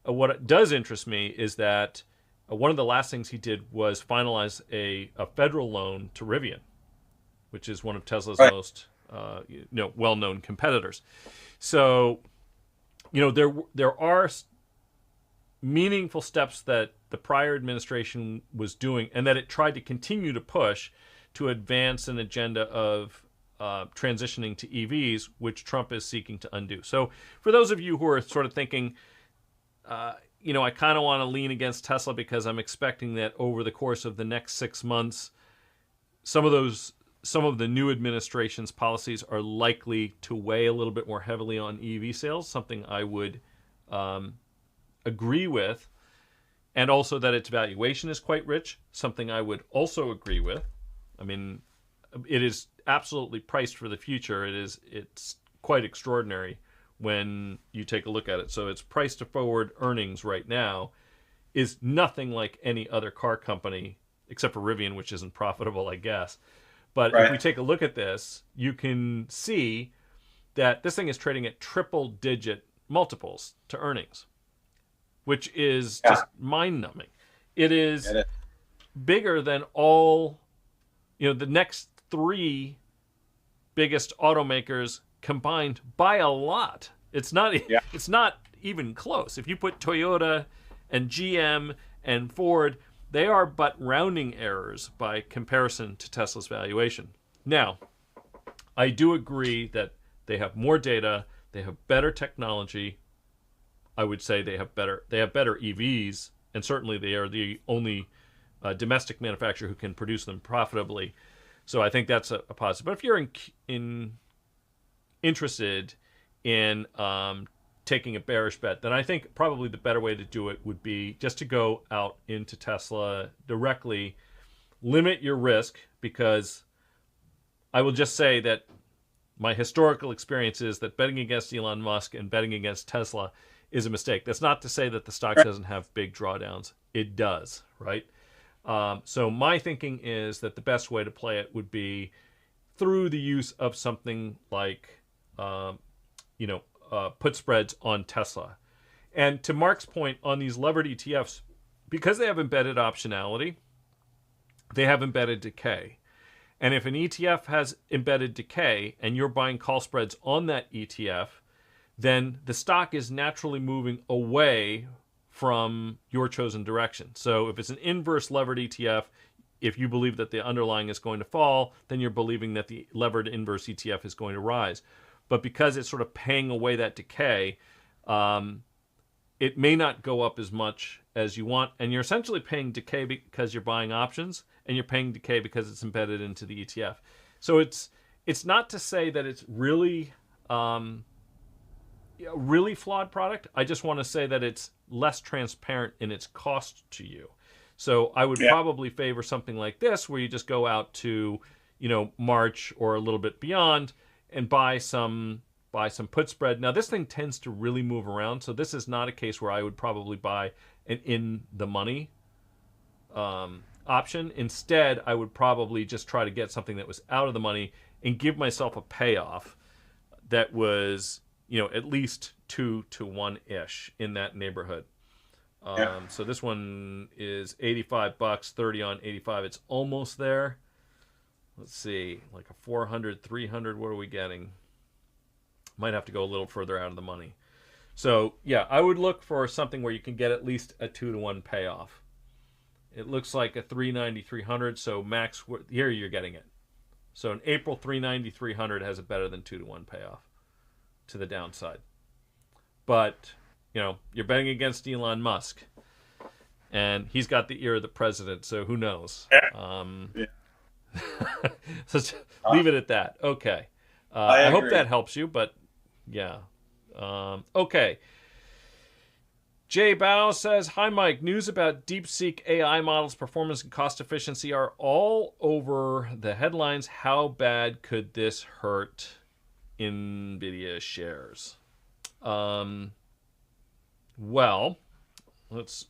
What does interest me is that one of the last things he did was finalize a federal loan to Rivian, which is one of Tesla's most well-known competitors. So, there are meaningful steps that the prior administration was doing and that it tried to continue to push to advance an agenda of transitioning to EVs, which Trump is seeking to undo. So for those of you who are sort of thinking, I kind of want to lean against Tesla because I'm expecting that over the course of the next 6 months, some of the new administration's policies are likely to weigh a little bit more heavily on EV sales, something I would agree with, and also that its valuation is quite rich, something I would also agree with. I mean, it is absolutely priced for the future. It's quite extraordinary when you take a look at it. So its price to forward earnings right now is nothing like any other car company, except for Rivian, which isn't profitable, I guess. But if we take a look at this, you can see that this thing is trading at triple-digit multiples to earnings, which is just mind-numbing. It is bigger than all, the next 3 biggest automakers combined by a lot. It's not even close. If you put Toyota and GM and Ford, they are but rounding errors by comparison to Tesla's valuation. Now, I do agree that they have more data, they have better technology. I would say they have better EVs, and certainly they are the only domestic manufacturer who can produce them profitably. So I think that's a positive. But if you're interested in taking a bearish bet, then I think probably the better way to do it would be just to go out into Tesla directly, limit your risk, because I will just say that my historical experience is that betting against Elon Musk and betting against Tesla is a mistake. That's not to say that the stock doesn't have big drawdowns. It does, right? So my thinking is that the best way to play it would be through the use of something like, put spreads on Tesla. And to Mark's point on these levered ETFs, because they have embedded optionality, they have embedded decay. And if an ETF has embedded decay and you're buying call spreads on that ETF, then the stock is naturally moving away from your chosen direction. So if it's an inverse levered ETF, if you believe that the underlying is going to fall, then you're believing that the levered inverse ETF is going to rise. But because it's sort of paying away that decay, it may not go up as much as you want. And you're essentially paying decay because you're buying options, and you're paying decay because it's embedded into the ETF. So it's not to say that it's really really flawed product. I just want to say that it's less transparent in its cost to you. So I would probably favor something like this, where you just go out to, March or a little bit beyond and buy some put spread. Now, this thing tends to really move around, so this is not a case where I would probably buy an in the money option. Instead, I would probably just try to get something that was out of the money and give myself a payoff that was, at least 2 to 1-ish in that neighborhood. So this one is $85, 30 on 85. It's almost there. Let's see, like a 400, 300. What are we getting? Might have to go a little further out of the money. So yeah, I would look for something where you can get at least a 2 to 1 payoff. It looks like a 390, 300. So max, here you're getting it. So in April, 390, 300 has a better than 2 to 1 payoff to the downside. But, you're betting against Elon Musk, and he's got the ear of the president, so who knows? So leave it at that. Okay. I hope that helps you, but yeah. Okay. Jay Bao says, "Hi, Mike. News about DeepSeek AI models' performance and cost efficiency are all over the headlines. How bad could this hurt NVIDIA shares?" Well, let's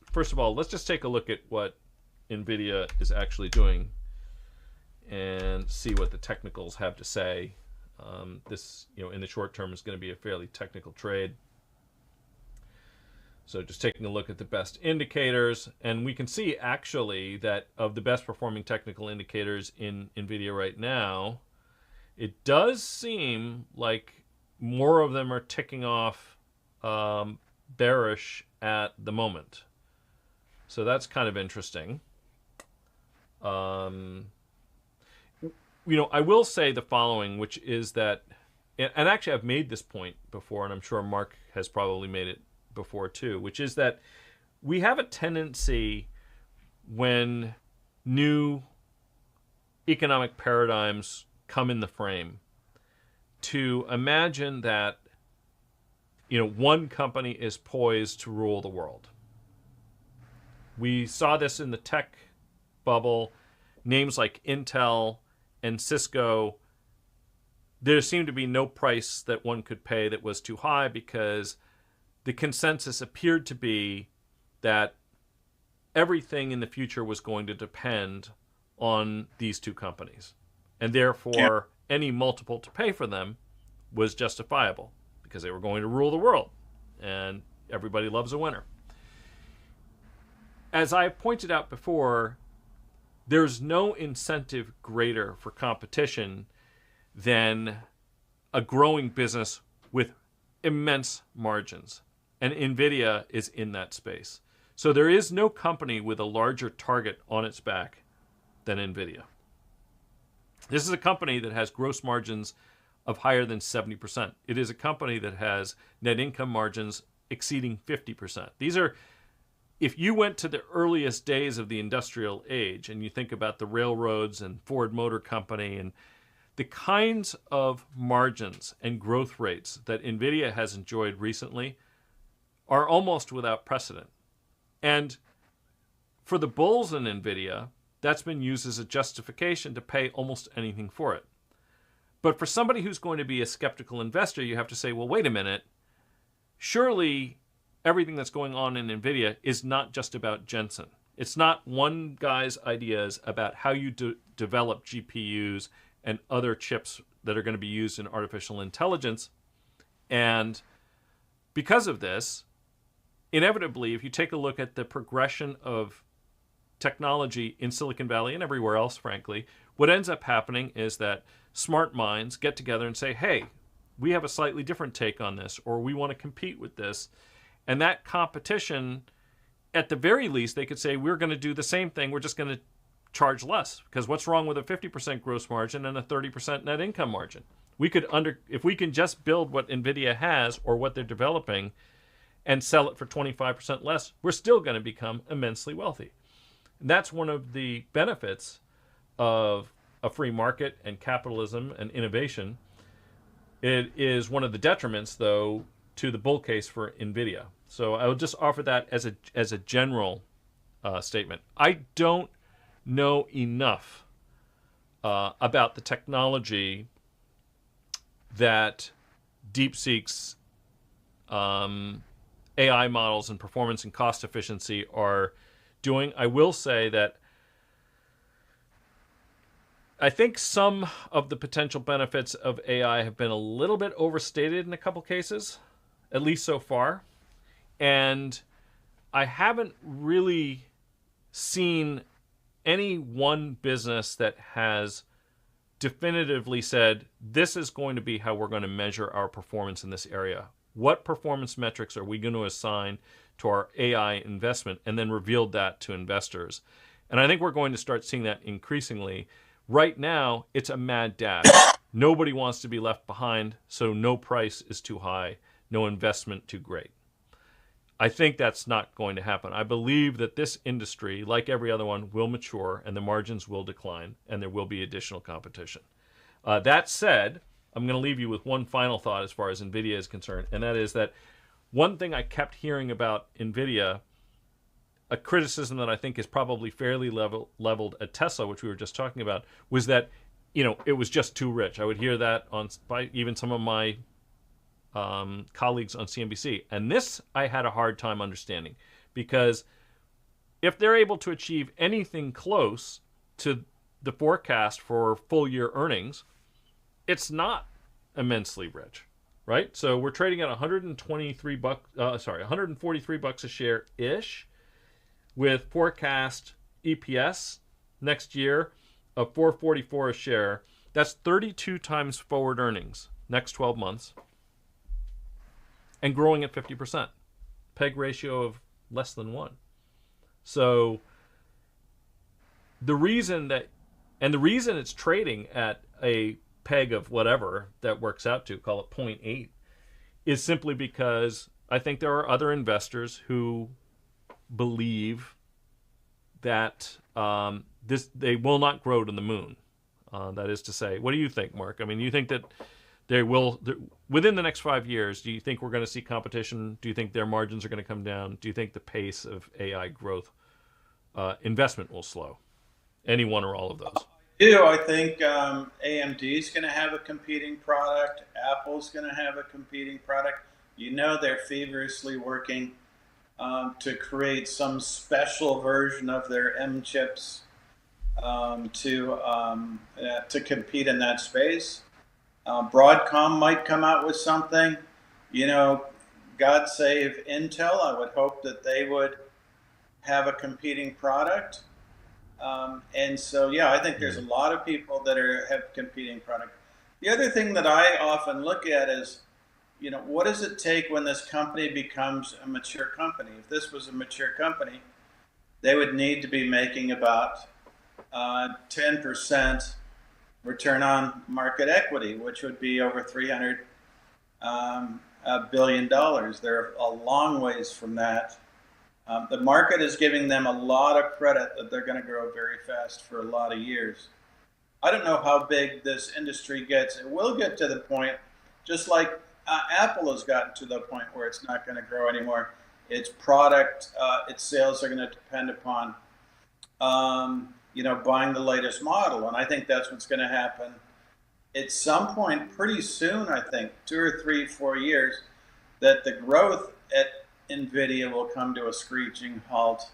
just take a look at what NVIDIA is actually doing and see what the technicals have to say This, in the short term is going to be a fairly technical trade. So just taking a look at the best indicators, and we can see actually that of the best performing technical indicators in NVIDIA right now, it does seem like more of them are ticking off bearish at the moment. So that's kind of interesting. I will say the following, which is that, and actually I've made this point before, and I'm sure Mark has probably made it before too, which is that we have a tendency when new economic paradigms come in the frame to imagine that one company is poised to rule the world. We saw this in the tech bubble. Names like Intel and Cisco, there seemed to be no price that one could pay that was too high, because the consensus appeared to be that everything in the future was going to depend on these two companies. And therefore, any multiple to pay for them was justifiable because they were going to rule the world. And everybody loves a winner. As I pointed out before, there's no incentive greater for competition than a growing business with immense margins. And NVIDIA is in that space. So there is no company with a larger target on its back than NVIDIA. This is a company that has gross margins of higher than 70%. It is a company that has net income margins exceeding 50%. These are, if you went to the earliest days of the industrial age and you think about the railroads and Ford Motor Company and the kinds of margins and growth rates that NVIDIA has enjoyed recently are almost without precedent. And for the bulls in NVIDIA, that's been used as a justification to pay almost anything for it. But for somebody who's going to be a skeptical investor, you have to say, well, wait a minute. Surely everything that's going on in NVIDIA is not just about Jensen. It's not one guy's ideas about how you develop GPUs and other chips that are going to be used in artificial intelligence. And because of this, inevitably, if you take a look at the progression of technology in Silicon Valley and everywhere else, frankly, what ends up happening is that smart minds get together and say, hey, we have a slightly different take on this, or we want to compete with this. And that competition, at the very least, they could say, we're going to do the same thing, we're just going to charge less. Because what's wrong with a 50% gross margin and a 30% net income margin? We could if we can just build what NVIDIA has or what they're developing and sell it for 25% less, we're still going to become immensely wealthy. And that's one of the benefits of a free market and capitalism and innovation. It is one of the detriments, though, to the bull case for NVIDIA. So I will just offer that as a general statement. I don't know enough about the technology that DeepSeek's AI models and performance and cost efficiency are doing. I will say that I think some of the potential benefits of AI have been a little bit overstated in a couple cases, at least so far. And I haven't really seen any one business that has definitively said, this is going to be how we're going to measure our performance in this area. What performance metrics are we going to assign to our AI investment, and then revealed that to investors? And I think we're going to start seeing that increasingly. Right now, it's a mad dash. Nobody wants to be left behind, so no price is too high, no investment too great. I think that's not going to happen. I believe that this industry, like every other one, will mature and the margins will decline and there will be additional competition. That said, I'm going to leave you with one final thought as far as NVIDIA is concerned, and that is that one thing I kept hearing about NVIDIA, a criticism that I think is probably fairly leveled at Tesla, which we were just talking about, was that it was just too rich. I would hear that by even some of my colleagues on CNBC. And this I had a hard time understanding, because if they're able to achieve anything close to the forecast for full year earnings, it's not immensely rich, right? So we're trading at 123 bucks, 143 bucks a share ish, with forecast EPS next year of 444 a share. That's 32 times forward earnings next 12 months, and growing at 50%. PEG ratio of less than 1. So the reason it's trading at a PEG of whatever that works out to, call it 0.8, is simply because I think there are other investors who believe that they will not grow to the moon. That is to say, what do you think, Mark? I mean, you think that they will, within the next 5 years, do you think we're going to see competition? Do you think their margins are going to come down? Do you think the pace of AI growth investment will slow? Any one or all of those? I think AMD is going to have a competing product. Apple's going to have a competing product. They're feverishly working to create some special version of their M chips to compete in that space. Broadcom might come out with something. God save Intel. I would hope that they would have a competing product. And so, I think there's a lot of people that have competing product. The other thing that I often look at is, what does it take when this company becomes a mature company? If this was a mature company, they would need to be making about 10% return on market equity, which would be over $300 billion. They're a long ways from that. The market is giving them a lot of credit that they're going to grow very fast for a lot of years. I don't know how big this industry gets. It will get to the point, just like Apple has gotten to the point where it's not going to grow anymore. Its product, its sales are going to depend upon, buying the latest model. And I think that's what's going to happen at some point pretty soon, I think, 2 or 3, 4 years, that the growth at NVIDIA will come to a screeching halt.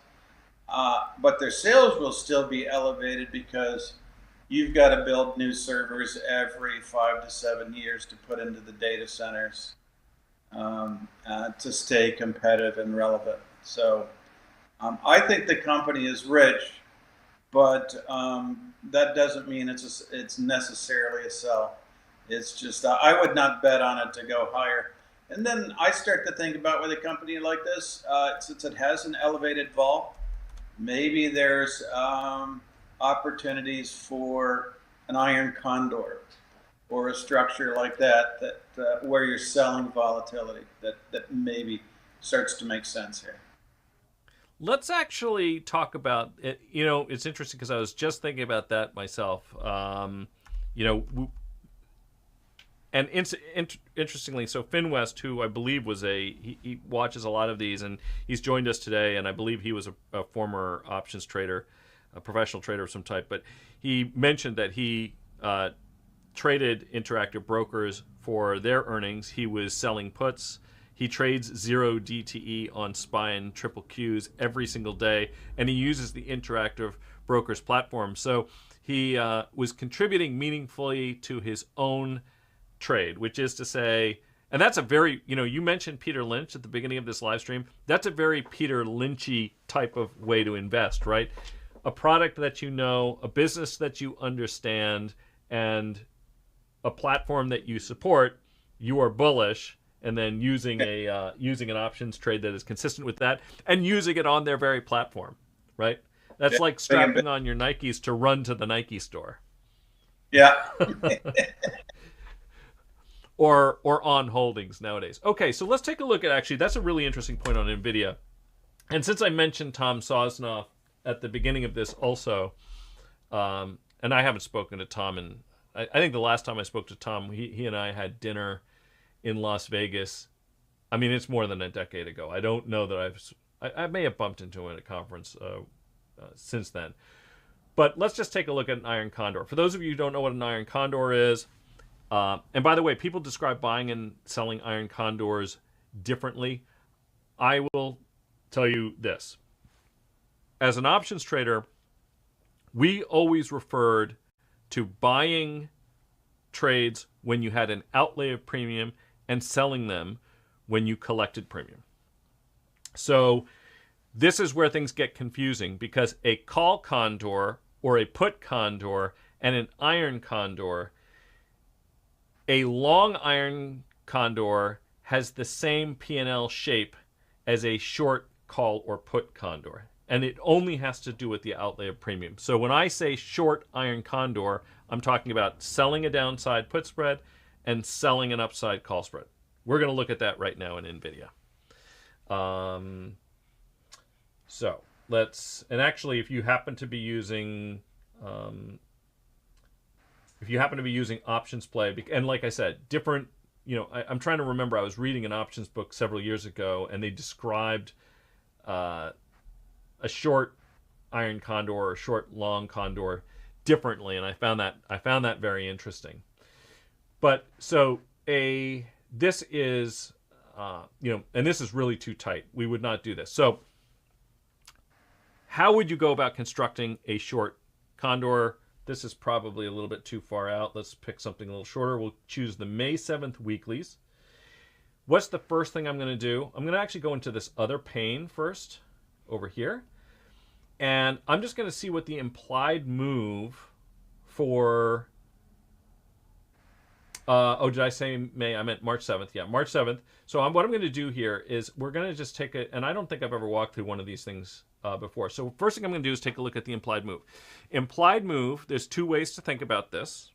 But their sales will still be elevated because you've got to build new servers every 5 to 7 years to put into the data centers to stay competitive and relevant. So I think the company is rich, but that doesn't mean it's necessarily a sell. It's just I would not bet on it to go higher. And then I start to think about with a company like this, since it has an elevated vol, maybe there's opportunities for an iron condor or a structure like that where you're selling volatility that maybe starts to make sense here. Let's actually talk about it. It's interesting because I was just thinking about that myself. And interestingly, so FinWest, who I believe was he watches a lot of these, and he's joined us today, and I believe he was a former options trader, a professional trader of some type, but he mentioned that he traded Interactive Brokers for their earnings. He was selling puts. He trades 0 DTE on SPY and triple Qs every single day, and he uses the Interactive Brokers platform. So he was contributing meaningfully to his own trade, which is to say, and that's a very, you mentioned Peter Lynch at the beginning of this live stream. That's a very Peter Lynchy type of way to invest, right? A product that a business that you understand, and a platform that you support. You are bullish, and then using an options trade that is consistent with that, and using it on their very platform, right? That's like strapping on your Nikes to run to the Nike store. Yeah. or on holdings nowadays. Okay, so let's take a look at, that's a really interesting point on NVIDIA. And since I mentioned Tom Sosnoff at the beginning of this also, and I haven't spoken to Tom, and I think the last time I spoke to Tom, he and I had dinner in Las Vegas. I mean, it's more than a decade ago. I don't know that I may have bumped into him at a conference since then. But let's just take a look at an iron condor. For those of you who don't know what an iron condor is, and by the way, people describe buying and selling iron condors differently. I will tell you this. As an options trader, we always referred to buying trades when you had an outlay of premium and selling them when you collected premium. So this is where things get confusing, because a call condor or a put condor and an iron condor, a long iron condor has the same P&L shape as a short call or put condor, and it only has to do with the outlay of premium. So when I say short iron condor, I'm talking about selling a downside put spread and selling an upside call spread. We're going to look at that right now in NVIDIA. So let's, and actually, if you happen to be using options play, and like I said, different, I'm trying to remember, I was reading an options book several years ago, and they described a short iron condor or a short long condor differently, and I found that very interesting. But so this is and this is really too tight. We would not do this. So how would you go about constructing a short condor? This is probably a little bit too far out. Let's pick something a little shorter. We'll choose the May 7th weeklies. What's the first thing I'm going to do? I'm going to actually go into this other pane first over here. And I'm just going to see what the implied move for... did I say May? I meant March 7th. Yeah, March 7th. So what I'm going to do here is we're going to just take it, and I don't think I've ever walked through one of these things before. So first thing I'm going to do is take a look at the implied move. Implied move, there's two ways to think about this.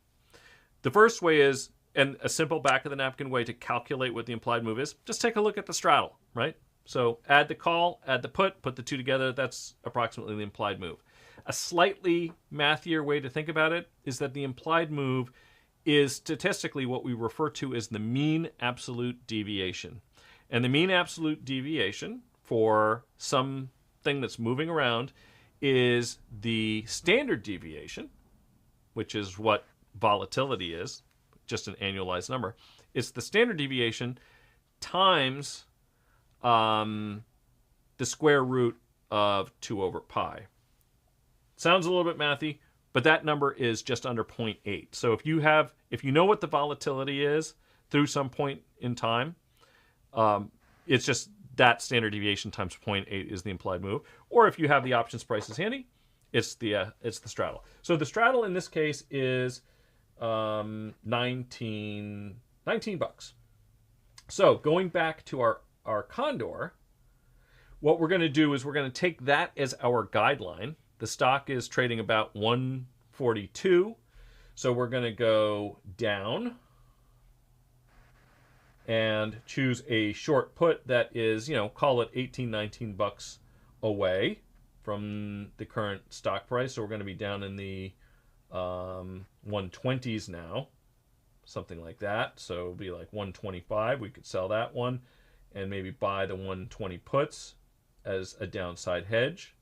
The first way is, and a simple back of the napkin way to calculate what the implied move is, just take a look at the straddle, right? So add the call, add the put the two together, that's approximately the implied move. A slightly mathier way to think about it is that the implied move is statistically what we refer to as the mean absolute deviation. And the mean absolute deviation for something that's moving around is the standard deviation, which is what volatility is, just an annualized number. It's the standard deviation times the square root of 2 over pi. Sounds a little bit mathy, but that number is just under 0.8. So if you know what the volatility is through some point in time, it's just that standard deviation times 0.8 is the implied move. Or if you have the options prices handy, it's the straddle. So the straddle in this case is 19 bucks. So going back to our condor, what we're going to do is we're going to take that as our guideline. The stock is trading about 142. So we're going to go down and choose a short put that is, call it 18, 19 bucks away from the current stock price. So we're going to be down in the 120s now, something like that. So it'll be like 125. We could sell that one and maybe buy the 120 puts as a downside hedge.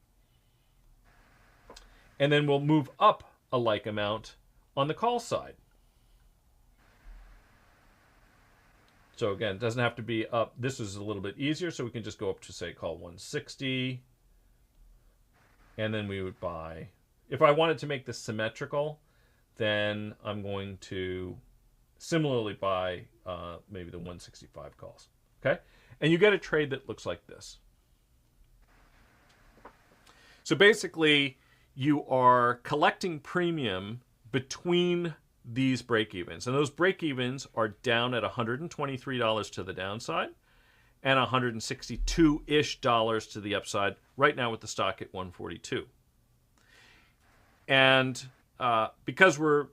And then we'll move up a like amount on the call side. So again, it doesn't have to be up. This is a little bit easier, so we can just go up to, say, call 160. And then we would buy. If I wanted to make this symmetrical, then I'm going to similarly buy maybe the 165 calls. Okay? And you get a trade that looks like this. So basically, you are collecting premium between these break-evens. And those break-evens are down at $123 to the downside and $162-ish to the upside, right now with the stock at 142. And because we're,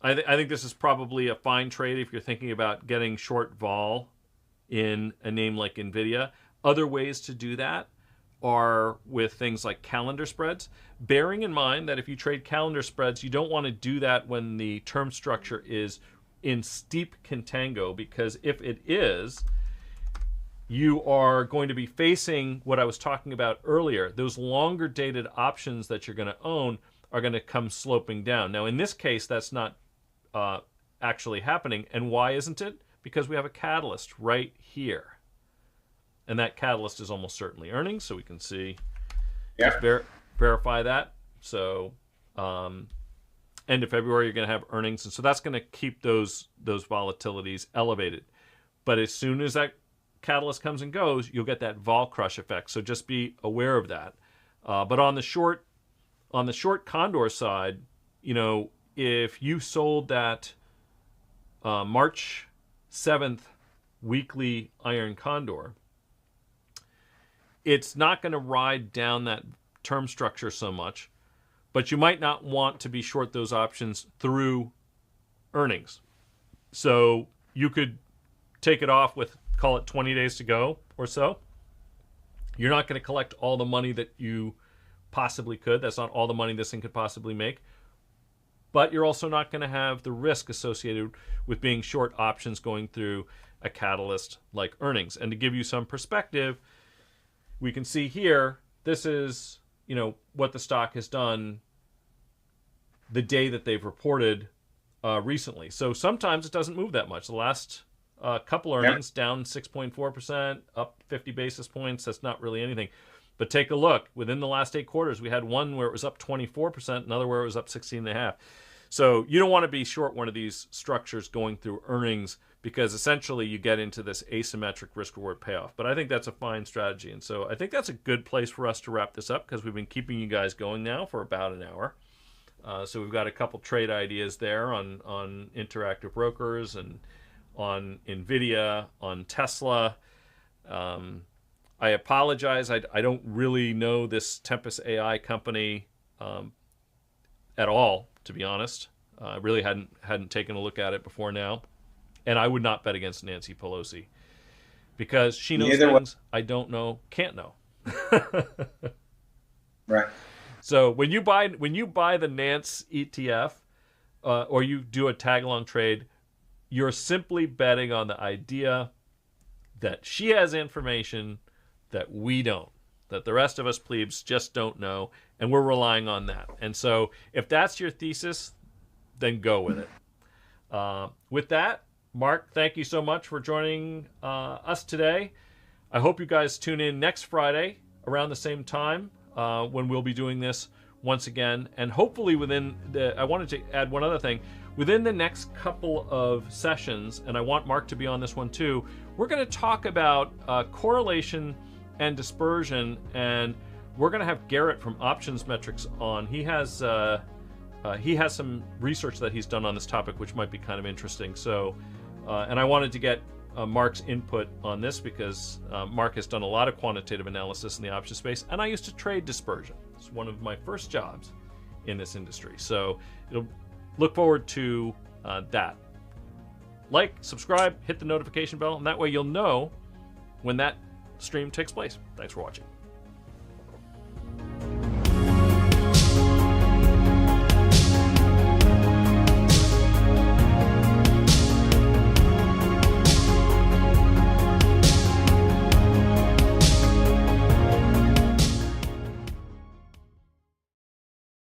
I think this is probably a fine trade if you're thinking about getting short vol in a name like NVIDIA. Other ways to do that are with things like calendar spreads, bearing in mind that if you trade calendar spreads, you don't want to do that when the term structure is in steep contango, because if it is, you are going to be facing what I was talking about earlier. Those longer dated options that you're going to own are going to come sloping down. Now, in this case, that's not actually happening. And why isn't it? Because we have a catalyst right here. And that catalyst is almost certainly earnings, so we can see, just verify that. So end of February, you're going to have earnings. And so that's going to keep those volatilities elevated. But as soon as that catalyst comes and goes, you'll get that vol crush effect. So just be aware of that. But on the short condor side, you know, if you sold that March 7th weekly iron condor, it's not going to ride down that term structure so much, but you might not want to be short those options through earnings. So you could take it off with, call it 20 days to go or so. You're not going to collect all the money that you possibly could. That's not all the money this thing could possibly make. But you're also not going to have the risk associated with being short options going through a catalyst like earnings. And to give you some perspective, we can see here, this is, you know, what the stock has done the day that they've reported recently. So sometimes it doesn't move that much. The last couple earnings, down 6.4%, up 50 basis points. That's not really anything. But take a look. Within the last 8 quarters, we had one where it was up 24%, another where it was up 16.5%. So you don't want to be short one of these structures going through earnings, because essentially you get into this asymmetric risk-reward payoff. But I think that's a fine strategy. And so I think that's a good place for us to wrap this up, because we've been keeping you guys going now for about an hour. So we've got a couple trade ideas there on Interactive Brokers and on NVIDIA, on Tesla. I apologize. I don't really know this Tempus AI company at all, to be honest. I really hadn't taken a look at it before now. And I would not bet against Nancy Pelosi, because she knows things I don't know, can't know. Right. So when you buy the Nance ETF or you do a tag along trade, you're simply betting on the idea that she has information that we don't, that the rest of us plebes just don't know, and we're relying on that. And so if that's your thesis, then go with it. With that, Mark, thank you so much for joining us today. I hope you guys tune in next Friday around the same time when we'll be doing this once again. And hopefully I wanted to add one other thing. Within the next couple of sessions, and I want Mark to be on this one too, we're going to talk about correlation and dispersion, and we're going to have Garrett from Options Metrics on. He has some research that he's done on this topic, which might be kind of interesting. So, and I wanted to get Mark's input on this, because Mark has done a lot of quantitative analysis in the option space, and I used to trade dispersion. It's one of my first jobs in this industry. So look forward to that. Like, subscribe, hit the notification bell, and that way you'll know when that stream takes place. Thanks for watching.